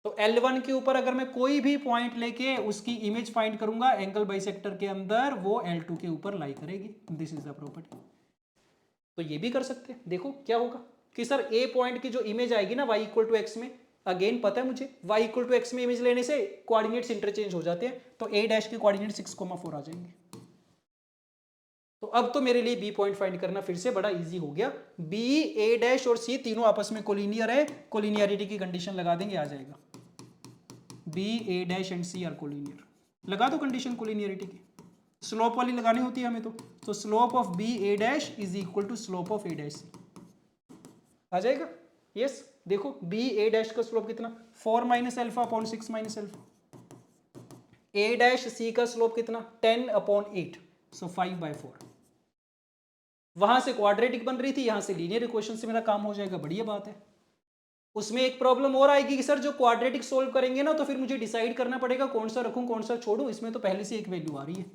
तो L1 के ऊपर अगर मैं कोई भी पॉइंट लेके उसकी इमेज फाइंड करूंगा एंगल बाइसेक्टर के अंदर, वो L2 के ऊपर लाई करेगी। This is the property. तो ये भी कर सकते हैं। देखो क्या होगा कि सर ए पॉइंट की जो इमेज आएगी ना y इक्वल टू एक्स में, अगेन पता है मुझे y इक्वल टू एक्स में इमेज लेने से कोऑर्डिनेट्स इंटरचेंज हो जाते हैं, तो a डैश के कोऑर्डिनेट 6,4 आ जाएंगे। तो अब तो मेरे लिए बी पॉइंट फाइंड करना फिर से बड़ा इजी हो गया। बी, ए डैश और सी तीनों आपस में कोलिनियर है, कोलिनियरिटी की कंडीशन लगा देंगे, आ जाएगा B A dash and C are collinear. लगा दो कंडीशन कोलिनियरिटी की, स्लोप वाली लगानी होती है हमें तो slope of B A dash is equal to slope of A dash C आ जाएगा। यस देखो बी ए डैश का स्लोप कितना 4 minus alpha upon 6 minus alpha, A dash C का स्लोप कितना 10 अपॉन 8, सो 5/4। वहां से क्वाड्रेटिक बन रही थी, यहां से लीनियर इक्वेशन से मेरा काम हो जाएगा, बढ़िया बात है। उसमें एक प्रॉब्लम और आएगी कि सर जो क्वाड्रेटिक सोल्व करेंगे ना, तो फिर मुझे डिसाइड करना पड़ेगा कौन सा रखूं कौन सा छोड़ूं। इसमें तो पहले से एक वैल्यू आ रही है,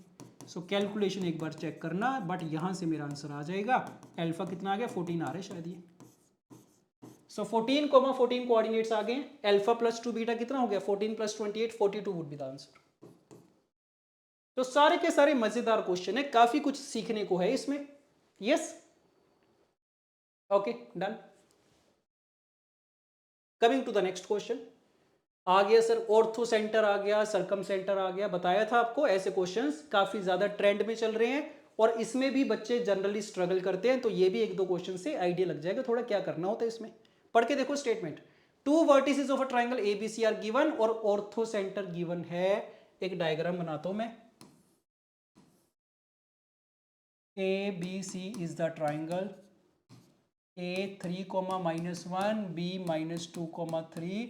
सो कैलकुलेशन एक बार चेक करना। बट यहां से मेरा आंसर आ जाएगा, अल्फा कितना आ गया 14 आ रहा है शायद ये। सो 14 14 कोऑर्डिनेट्स आ गए। अल्फा प्लस 2 बीटा कितना हो गया 14 plus 28 42 would be the answer. तो सारे के सारे मजेदार क्वेश्चन है, काफी कुछ सीखने को है इसमें। Yes okay done. Coming to the next question. आ गया सर ऑर्थो सेंटर आ गया, सरकम सेंटर आ गया। बताया था आपको ऐसे क्वेश्चंस काफी ज्यादा ट्रेंड में चल रहे हैं और इसमें भी बच्चे जनरली स्ट्रगल करते हैं, तो ये भी एक दो क्वेश्चन से आइडिया लग जाएगा थोड़ा क्या करना होता है इसमें। पढ़ के देखो statement, 2 vertices of a triangle ABC are given और ऑर्थो सेंटर गिवन है। एक डायग्राम बनाता हूं मैं। ABC is the triangle, A 3,-1 B -2,3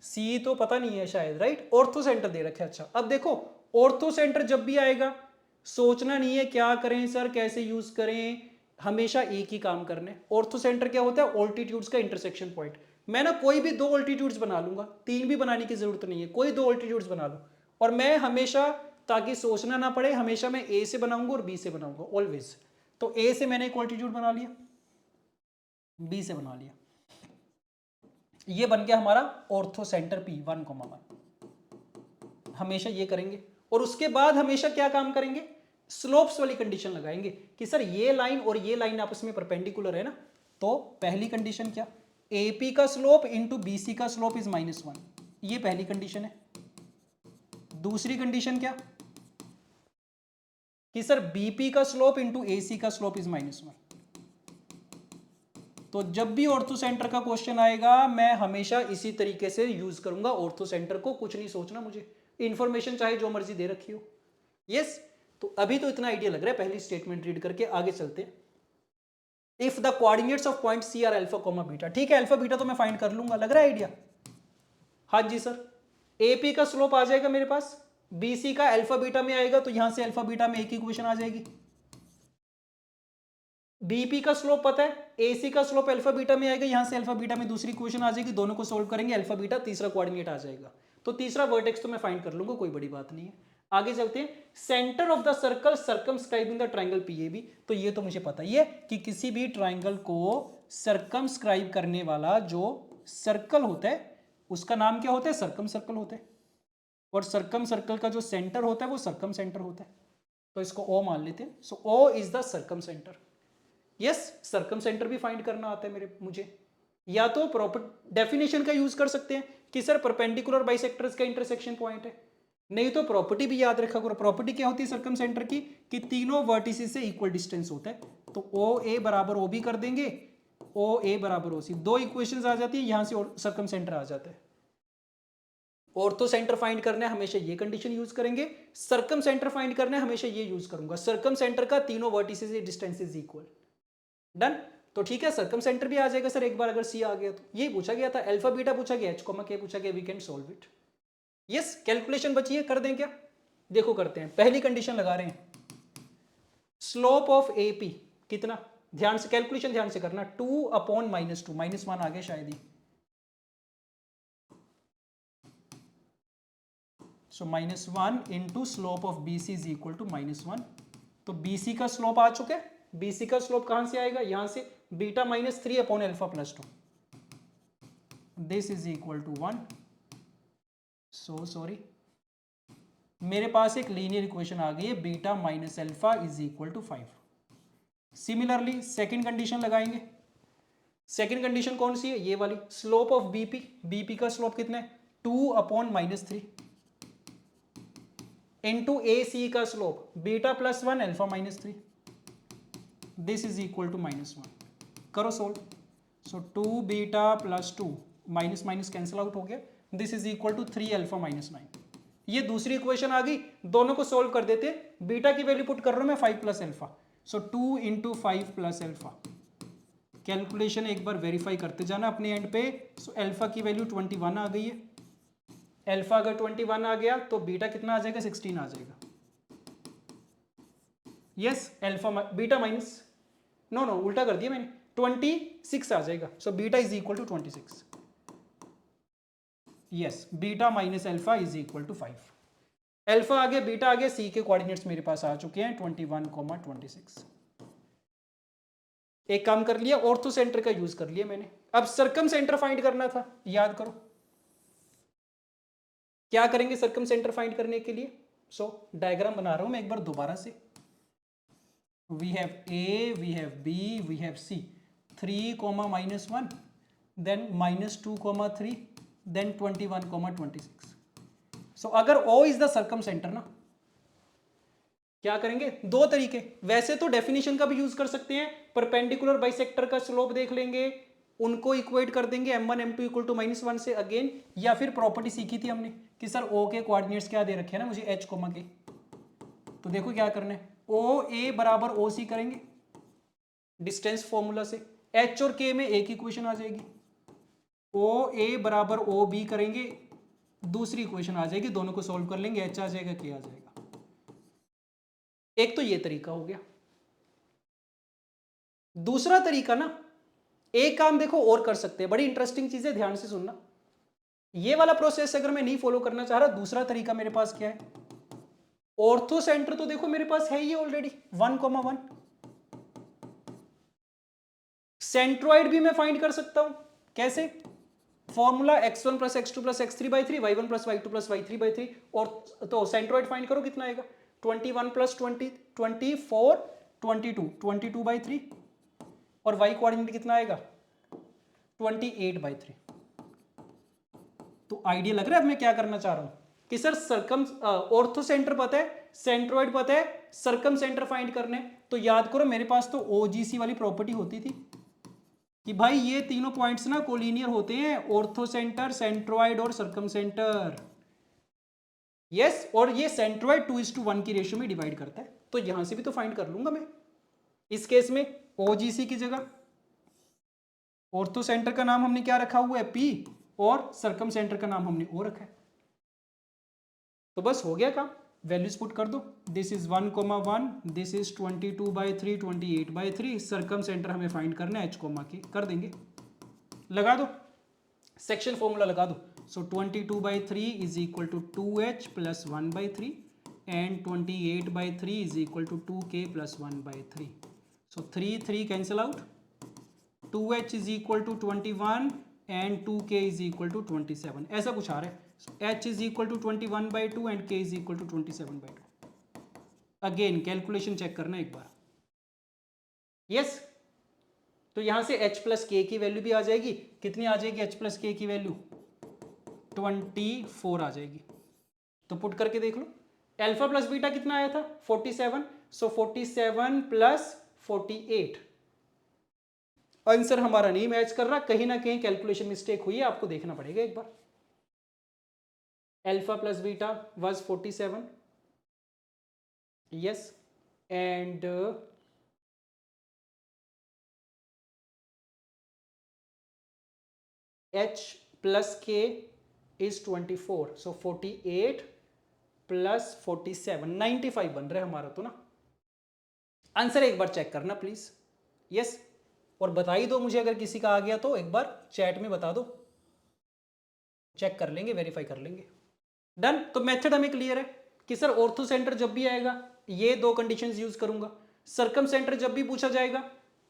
C तो पता नहीं है शायद, राइट। ऑर्थो सेंटर दे रखे। अच्छा अब देखो ऑर्थो सेंटर जब भी आएगा सोचना नहीं है क्या करें सर कैसे यूज करें, हमेशा एक ही काम करने। ऑर्थो सेंटर क्या होता है? ऑल्टीट्यूड्स का इंटरसेक्शन पॉइंट। मैं ना कोई भी दो ऑल्टीट्यूड्स बना लूंगा, तीन भी बनाने की जरूरत नहीं है, कोई दो ऑल्टीट्यूड्स बना लो। और मैं हमेशा, ताकि सोचना ना पड़े, हमेशा मैं ए से बनाऊंगा और बी से बनाऊंगा ऑलवेज। तो ए से मैंने एक ऑल्टीट्यूड बना लिया, बी से बना लिया, ये बन गया हमारा ऑर्थो सेंटर पी 1,1। हमेशा ये करेंगे और उसके बाद हमेशा क्या काम करेंगे? स्लोप्स वाली कंडीशन लगाएंगे कि सर ये लाइन और ये लाइन आपस में परपेंडिकुलर है ना। तो पहली कंडीशन क्या? एपी का स्लोप इंटू बीसी का स्लोप इज -1, ये पहली कंडीशन है। दूसरी कंडीशन क्या कि सर बीपी का स्लोप इंटू एसी का स्लोप इज -1। तो जब भी ऑर्थो सेंटर का क्वेश्चन आएगा मैं हमेशा इसी तरीके से यूज करूंगा ऑर्थो सेंटर को, कुछ नहीं सोचना मुझे, इंफॉर्मेशन चाहे जो मर्जी दे रखी हो। यस, तो अभी तो इतना आइडिया लग रहा है, पहली स्टेटमेंट रीड करके आगे चलते हैं। If the coordinates of point C are alpha comma beta, ठीक है अल्फा बीटा तो मैं फाइंड कर लूंगा, लग रहा है आइडिया? हाँ जी सर, एपी का स्लोप आ जाएगा मेरे पास, बीसी का अल्फा बीटा में आएगा, तो यहां से अल्फा बीटा में एक ही इक्वेशन आ जाएगी। बीपी का स्लोप पता है, एसी का स्लोप अल्फा बीटा में आएगा, यहां से अल्फा बीटा में दूसरी इक्वेशन आ जाएगी, दोनों को सोल्व करेंगे, अल्फा बीटा तीसरा कोऑर्डिनेट आ जाएगा। तो तीसरा वर्टेक्स तो मैं फाइंड कर लूंगा, कोई बड़ी बात नहीं है। आगे चलते हैं, centre of the circle circumscribing the triangle PAB, तो ये तो मुझे पता ही है कि किसी भी ट्राइंगल को सर्कमस्क्राइब करने वाला जो सर्कल होता है उसका नाम क्या होता है? सर्कम सर्कल होता है, और सर्कम सर्कल का जो सेंटर होता है वो सर्कम सेंटर होता है, तो इसको ओ मान लेते हैं। So O is the circumcentre. Yes, circumcentre भी फाइंड करना आता है मुझे। या तो प्रॉपर डेफिनेशन का यूज कर सकते हैं कि सर परपेंडिकुलर बाइसेक्टर्स का इंटरसेक्शन पॉइंट है, नहीं तो प्रॉपर्टी भी याद रखा करो। प्रॉपर्टी क्या होती है सर्कम सेंटर की? कि तीनों वर्टिसेस से इक्वल डिस्टेंस होता है, तो ओ ए बराबर ओ बी कर देंगे, ओ ए बराबर ओ सी, दो इक्वेशंस आ जाती है, यहां से सर्कम सेंटर आ जाता है। ऑर्थो सेंटर फाइंड करना है हमेशा ये कंडीशन यूज करेंगे, सर्कम सेंटर फाइंड करना है हमेशा ये यूज करूंगा, सर्कम सेंटर का तीनों वर्टिसेस से डिस्टेंस इज इक्वल। डन, तो ठीक है सर्कम सेंटर भी आ जाएगा सर एक बार अगर सी आ गया तो। ये पूछा गया था, अल्फा बीटा पूछा गया, एच कॉमा के पूछा गया, we can solve it. Yes, calculation बची है, कर दें क्या? देखो करते हैं। पहली कंडीशन लगा रहे हैं, स्लोप ऑफ एपी कितना, ध्यान से कैलकुलेशन ध्यान से करना, 2 अपॉन -2, -1 आ गया शायद ही, so -1 into slope of BC is equal to -1। तो बीसी का स्लोप आ चुका है, बीसी का स्लोप कहां से आएगा? यहां से, beta -3 upon alpha +2, this is equal to 1। So sorry, मेरे पास एक लीनियर इक्वेशन आ गई है, beta minus alpha is equal to 5। Similarly second condition लगाएंगे। सेकंड कंडीशन कौन सी है? ये वाली, स्लोप ऑफ बीपी, बीपी का स्लोप कितना है? 2 अपॉन -3 इंटू ए सी का slope beta +1 alpha -3, this is equal to -1। करो सोल्व। सो 2 beta +2 minus minus cancel out हो गया, this is equal to 3 alpha -9। ये दूसरी इक्वेशन आ गई, दोनों को सोल्व कर देते। बीटा की वैल्यू पुट कर रहा हूं मैं 5 + अल्फा, सो 2 इंटू 5 + अल्फा। कैलकुलेशन एक बार वेरीफाई करते जाना अपने एंड पे। सो अल्फा की वैल्यू 21 आ गई है, अल्फा अगर 21 आ गया तो बीटा कितना आ जाएगा? 16 आ जाएगा। Yes, alpha beta minus, no no उल्टा कर दिया मैंने, 26 आ जाएगा। So beta is equal to 26। Yes, beta minus alpha is equal to 5। Alpha आ गया, बीटा आ गया, सी के कोऑर्डिनेट्स मेरे पास आ चुके हैं 21, 26। एक काम कर लिया, ऑर्थो सेंटर का यूज कर लिया मैंने। अब सर्कम सेंटर फाइंड करना था, याद करो क्या करेंगे सर्कम सेंटर फाइंड करने के लिए। सो डायग्राम बना रहा हूं मैं एक बार दोबारा से। We have A, we have B, we have C, 3, -1, then -2, 3, then 21, 26। So अगर O is the circumcentre ना, क्या करेंगे? दो तरीके, वैसे तो डेफिनेशन का भी यूज कर सकते हैं, परपेंडिकुलर बाइसेक्टर का स्लोप देख लेंगे, उनको इक्वेट कर देंगे m1 m2 इक्वल टू -1 से अगेन, या फिर प्रॉपर्टी सीखी थी हमने कि सर O के कोऑर्डिनेट्स क्या दे रखे हैं ना मुझे, h, के, तो देखो क्या करना है, OA बराबर OC करेंगे डिस्टेंस फॉर्मूला से, h और k में एक इक्वेशन आ जाएगी, OA बराबर OB करेंगे, दूसरी इक्वेशन आ जाएगी, दोनों को सॉल्व कर लेंगे, h आ जाएगा, k आ जाएगा। एक तो ये तरीका हो गया। दूसरा तरीका ना, एक काम देखो और कर सकते हैं, बड़ी इंटरेस्टिंग चीज है, ध्यान से सुनना। ये वाला प्रोसेस अगर मैं नहीं फॉलो करना चाह रहा, दूसरा तरीका मेरे पास क्या है, ऑर्थो सेंटर तो देखो मेरे पास है ही ऑलरेडी 1,1। सेंट्रोइड भी मैं फाइंड कर सकता हूं, कैसे? Formula x1 + x2 + x3/3, y1 + y2 + y3/3, और तो सेंट्रोइड फाइंड करो कितना आएगा, 21 + 20, 24, 22, 22/3, और y कोऑर्डिनेट कितना आएगा, 28/3। तो आइडिया लग रहा है अब मैं क्या करना चाह रहा हूं कि सर सर्कम ऑर्थो सेंटर पता है, सेंट्रोइड पता है, सर्कम सेंटर फाइंड करने, तो याद करो मेरे पास तो OGC वाली प्रॉपर्टी होती थी, कि भाई ये तीनों पॉइंट्स ना कोलिनियर होते हैं, ऑर्थो सेंटर, सेंट्रोइड और सर्कम सेंटर। यस, और ये सेंट्रोइड 2:1 की रेशियो में डिवाइड करता है, तो यहां से भी तो फाइंड कर लूंगा मैं इस केस में। ओजीसी की जगह ऑर्थो सेंटर का नाम हमने क्या रखा हुआ है, पी, और सर्कम सेंटर का नाम हमने ओ रखा है। तो बस हो गया काम, वैल्यूज पुट कर दो। This is 1,1, this is 22/3, 28/3। Circum centre हमें फाइंड करना है, एच कोमा के कर देंगे, लगा दो सेक्शन फॉर्मूला लगा दो। So 22/3 is equal to 2h plus 1/3 and 28/3 is equal to 2k plus 1/3। So 3 cancel out, 2h is equal to 21 and 2k is equal to 27, ऐसा कुछ आ रहा है। h is equal to 21/2 and k is equal to 27/2। Again calculation check करना एक बार। यस, तो यहां से h प्लस के की वैल्यू भी आ जाएगी। कितनी आ जाएगी h प्लस के की वैल्यू? 24 आ जाएगी। तो पुट करके देख लो, अल्फा प्लस बीटा कितना आया था? 47। सो 47 प्लस 48। आंसर हमारा नहीं मैच कर रहा, कहीं ना कहीं कैलकुलेशन मिस्टेक हुई है, आपको देखना पड़ेगा एक बार। Alpha plus beta was 47, yes, and h plus k is 24। So 48 plus 47, 95 बन रहा है हमारा तो ना। आंसर एक बार चेक करना प्लीज। यस, और बता ही दो मुझे, अगर किसी का आ गया तो एक बार चैट में बता दो, चेक कर लेंगे, वेरीफाई कर लेंगे। डन। तो मेथड हमें क्लियर है कि सर ऑर्थो सेंटर जब भी आएगा ये दो कंडीशंस यूज करूंगा, सर्कम सेंटर जब भी पूछा जाएगा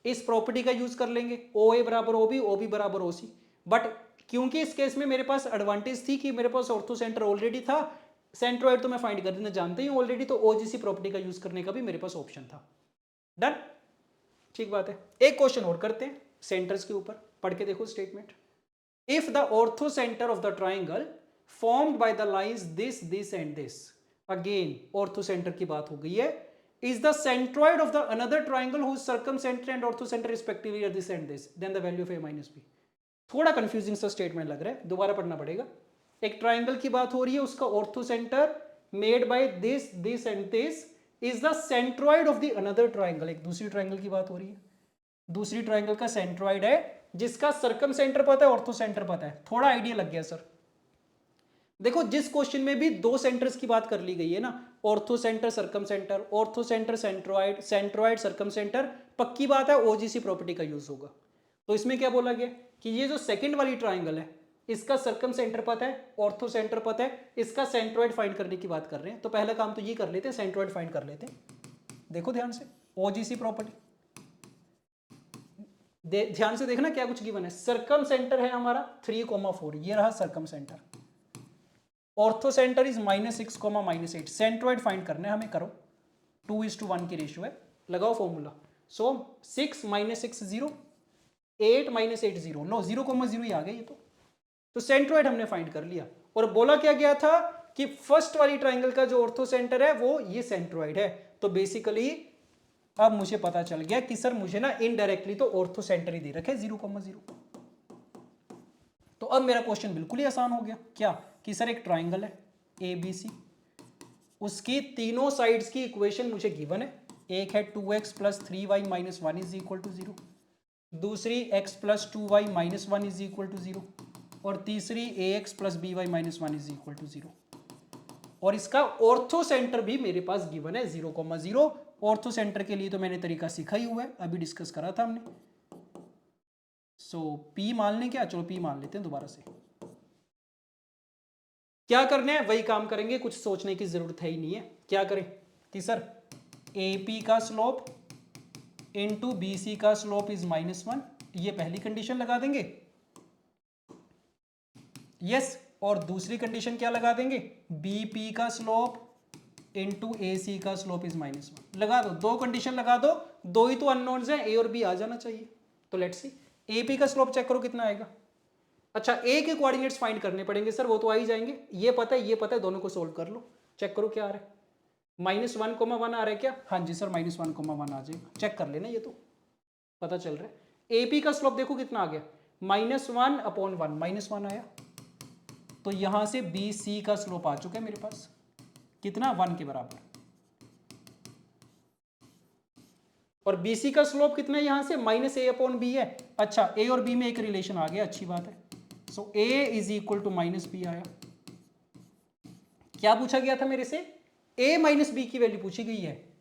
इस प्रॉपर्टी का यूज कर लेंगे, ओ ए बराबर ओ बी, ओ बी बराबर ओ सी। बट क्योंकि इस केस में मेरे पास एडवांटेज थी कि मेरे पास ऑर्थो सेंटर ऑलरेडी था, सेंट्रोइड तो मैं फाइंड कर देना जानते ही ऑलरेडी, तो ओजीसी प्रॉपर्टी का यूज करने का भी मेरे पास ऑप्शन था। डन, ठीक बात है। एक क्वेश्चन और करते हैं सेंटर्स के ऊपर, पढ़ के देखो statement. If the ortho centre of the triangle formed by the lines this, this and this, again ortho center की बात हो गई है, is the centroid of the another triangle whose circumcenter and ortho center respectively are this and this, then the value of a minus b। थोड़ा कंफ्यूजिंग सा स्टेटमेंट लग रहा है, दोबारा पढ़ना पड़ेगा। एक ट्राइंगल की बात हो रही है, उसका ortho centre made by this, this and this is the centroid of the another triangle. एक दूसरी ट्राइंगल की बात हो रही है, दूसरी ट्राइंगल का सेंट्रोइड है जिसका सर्कम सेंटर पता है, ऑर्थो सेंटर पता है। थोड़ा आइडिया लग गया सर। देखो जिस क्वेश्चन में भी दो सेंटर्स की बात कर ली गई है ना, ortho centre circum centre, ortho centre centroid, centroid circum centre, पक्की बात है ओजीसी प्रॉपर्टी का यूज होगा। तो इसमें क्या बोला गया कि ये जो सेकंड वाली ट्राइंगल है इसका सर्कम सेंटर पता है, ऑर्थो सेंटर पता है, इसका सेंट्रोइड फाइंड करने की बात कर रहे हैं। तो पहला काम तो ये कर लेते हैं, सेंट्रोइड फाइंड कर लेते हैं। देखो ध्यान से ओजीसी प्रॉपर्टी, ध्यान से देखना क्या कुछ गिवन है। सर्कम सेंटर है हमारा 3,4, ये रहा circum centre. Ortho centre is -6, -8। Centroid find करना है हमें, करो 2:1 की रेशियो है, लगाओ फॉर्मूला। सो 6 - 6 0, 8 - 8 0, लो 0,0 ही आ गया ये तो सेंट्रोइड हमने फाइंड कर लिया। और बोला क्या गया था कि फर्स्ट वाली ट्राइंगल का जो ऑर्थो सेंटर है वो ये सेंट्रोइड है। तो बेसिकली अब मुझे पता चल गया कि सर मुझे ना इनडायरेक्टली तो ऑर्थो सेंटर ही दे रखे 0,0। तो अब मेरा क्वेश्चन बिल्कुल ही आसान हो गया। क्या कि सर एक ट्राइंगल है ए बी सी, उसकी तीनों साइड्स की इक्वेशन मुझे गिवन है। एक है 2x + 3y - 1 is equal to 0, दूसरी x + 2y - 1 is equal to 0, और तीसरी ax + by - 1 is equal to 0। और इसका ऑर्थो सेंटर भी मेरे पास गिवन है 0,0। ऑर्थो सेंटर के लिए तो मैंने तरीका सीखा ही हुआ है, अभी डिस्कस करा था हमने। सो P मान लें क्या? चलो P मान लेते हैं दोबारा से। क्या करना है वही काम करेंगे, कुछ सोचने की जरूरत है ही नहीं है। क्या करें कि सर AP का स्लोप इंटू BC का स्लोप इज -1, ये पहली कंडीशन लगा देंगे। यस, और दूसरी कंडीशन क्या लगा देंगे? BP का स्लोप इंटू AC का स्लोप इज -1 लगा दो। दो कंडीशन लगा दो, दो ही तो अननोन्स हैं, A और B आ जाना चाहिए। तो लेट्स सी AP का स्लोप चेक करो कितना आएगा। अच्छा A के कोऑर्डिनेट्स फाइंड करने पड़ेंगे सर, वो तो आ ही जाएंगे। ये पता है, ये पता है, दोनों को सोल्व कर लो, चेक करो क्या आ रहा है। -1,1 आ रहा है क्या? हाँ जी सर, -1,1 आ जाएगा। चेक कर लेना, ये तो पता चल रहा है। AP का स्लोप देखो कितना आ गया, -1/1, -1 आया। तो यहां से BC का स्लोप आ चुका है मेरे पास, कितना, 1 के बराबर। और BC का स्लोप कितना है यहां से, -A/B है। अच्छा, A और B में एक रिलेशन आ गया, अच्छी बात है। So A is equal to -B आया। क्या पूछा गया था मेरे से, A माइनस B की वैल्यू पूछी गई है।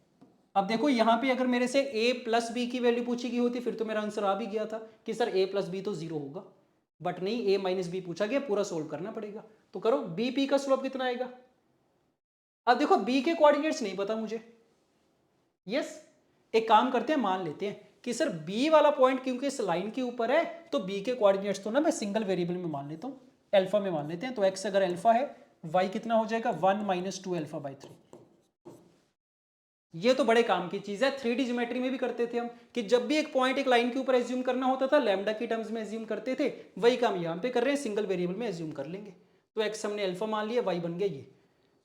अब देखो यहां पे अगर मेरे से A प्लस B की वैल्यू पूछी गई होती फिर तो मेरा आंसर आ भी गया था कि सर A प्लस B तो 0 होगा, बट नहीं, A माइनस B पूछा गया, पूरा सोल्व करना पड़ेगा। तो करो, BP का स्लोप कितना आएगा। अब देखो B के कोऑर्डिनेट्स नहीं पता मुझे, यस, एक काम करते हैं, मान लेते हैं कि सर B वाला पॉइंट क्योंकि इस लाइन के ऊपर है तो B के कोऑर्डिनेट्स तो ना मैं सिंगल वेरिएबल में मान लेता हूं, अल्फा में मान लेते हैं। तो x अगर अल्फा है, y कितना हो जाएगा, 1 - 2 α/3। ये तो बड़े काम की चीज है, 3D ज्योमेट्री में भी करते थे हम कि जब भी एक पॉइंट एक लाइन के ऊपर एज्यूम करना होता था लैम्डा की टर्म्स में एज्यूम करते थे, वही काम यहां पे कर रहे हैं, सिंगल वेरिएबल में एज्यूम कर लेंगे। तो x हमने अल्फा मान लिया, y बन गया ये,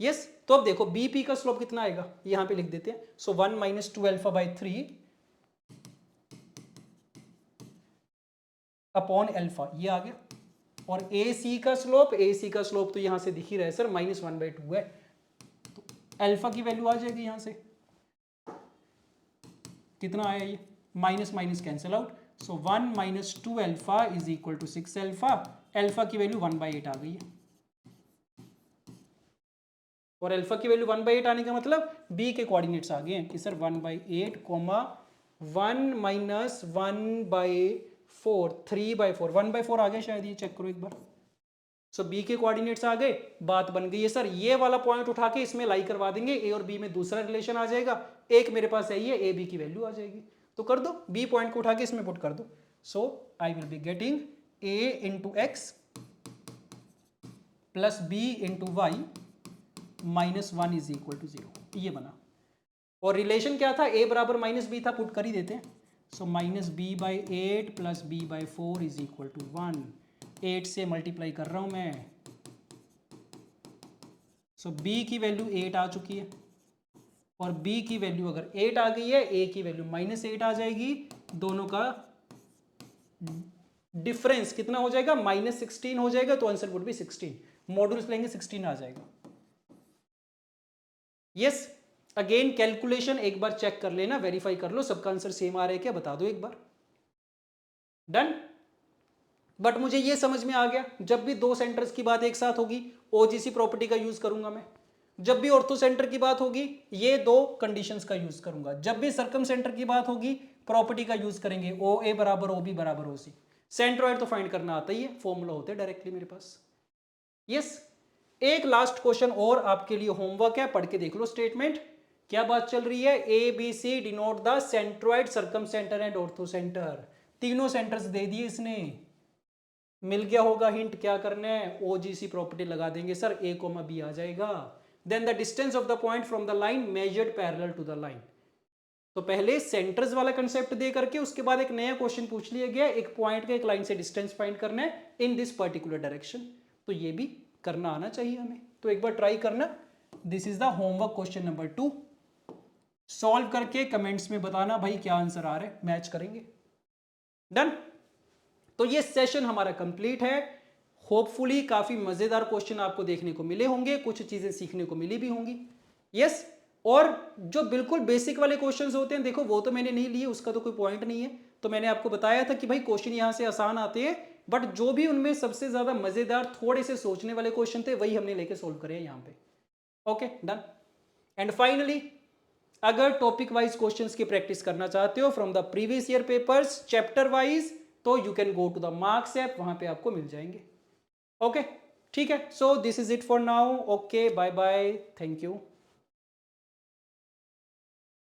यस। तो अब देखो BP का स्लोप कितना आएगा, यहां पे लिख देते हैं। सो 1 - 2 α/3 अपॉन अल्फा, ये आ गया। और AC का स्लोप तो यहां से दिख ही रहा है सर, -1/2 है। तो अल्फा की वैल्यू आ जाएगी यहां से, कितना आया ये, minus minus cancel out. So 1 - 2 alpha is equal to 6 alpha. Alpha की वैल्यू 1/8 आ गई है। और अल्फा की वैल्यू 1/8 आने का मतलब B के कोऑर्डिनेट्स आ गए हैं कि सर 1/8, 1 - 1/4, 3/4, 1/4 आ गया शायद, ये चेक करो एक बार। सो B के कोऑर्डिनेट्स आ गए, बात बन गई है सर। ये वाला पॉइंट उठा के इसमें लाई करवा देंगे, A और B में दूसरा रिलेशन आ जाएगा, एक मेरे पास है ये, AB की वैल्यू आ जाएगी। तो कर दो, B पॉइंट को उठा के इसमें पुट कर दो। So I will be getting A into x plus B into y -1 is equal to 0, ये बना। और रिलेशन क्या था, A बराबर -B था, पुट कर ही देते हैं। So -B/8 plus B/4 is equal to 1। 8 से मल्टीप्लाई कर रहा हूं मैं। सो B की वैल्यू 8 आ चुकी है, और B की वैल्यू अगर 8 आ गई है, A की वैल्यू -8 आ जाएगी। दोनों का डिफरेंस कितना हो जाएगा, -16 हो जाएगा। तो आंसर वुड बी 16, मॉड्यूल्स लेंगे 16 आ जाएगा। यस, अगेन कैलकुलेशन एक बार चेक कर लेना, वेरीफाई कर लो सबका आंसर सेम आ रहा है क्या, बता दो एक बार। डन। बट मुझे ये समझ में आ गया, जब भी दो सेंटर्स की बात एक साथ होगी OGC प्रॉपर्टी का यूज करूंगा मैं। जब भी ऑर्थो सेंटर की बात होगी ये दो कंडीशंस का यूज करूंगा। जब भी सर्कम सेंटर की बात होगी प्रॉपर्टी का यूज करेंगे, OA बराबर OB बराबर OC। सेंट्रोइड तो फाइंड करना आता ही है, फॉर्मूला होते हैं डायरेक्टली मेरे पास। यस, एक लास्ट क्वेश्चन और आपके लिए होमवर्क है, पढ़ के देख लो स्टेटमेंट क्या बात चल रही है। ABC denote the centroid, circum centre and ortho centre. तीनों सेंटर्स दे दिए इसने, मिल गया होगा हिंट क्या करना है, OGC प्रॉपर्टी लगा देंगे सर, A, B आ जाएगा। Then the distance of the point from the line measured parallel to the line. तो पहले सेंटर्स वाला कंसेप्ट दे करके उसके बाद एक नया क्वेश्चन पूछ लिया गया, एक पॉइंट का एक लाइन से डिस्टेंस फाइंड करना है इन दिस पर्टिकुलर डायरेक्शन। तो ये भी करना आना चाहिए हमें, तो एक बार ट्राई करना। This is the homework question number 2। Solve करके कमेंट्स में बताना भाई क्या आंसर आ रहा है, मैच करेंगे। डन। तो ये सेशन हमारा कंप्लीट है। होपफुली काफी मजेदार क्वेश्चन आपको देखने को मिले होंगे, कुछ चीजें सीखने को मिली भी होंगी। यस, और जो बिल्कुल बेसिक वाले क्वेश्चंस होते हैं देखो वो तो मैंने नहीं लिए, उसका तो कोई पॉइंट नहीं है। तो मैंने आपको बताया था कि भाई क्वेश्चन यहां से आसान आते हैं, बट जो भी उनमें सबसे ज्यादा मजेदार थोड़े से सोचने वाले क्वेश्चन थे वही हमने लेके सोल्व करे हैं यहाँ पे। Okay, done. एंड फाइनली, अगर टॉपिक वाइज क्वेश्चंस की प्रैक्टिस करना चाहते हो from the previous year papers chapter wise, तो you can go to the Marks app, वहां पे आपको मिल जाएंगे। ओके, ठीक है। So this is it for now. Okay, bye bye, thank you.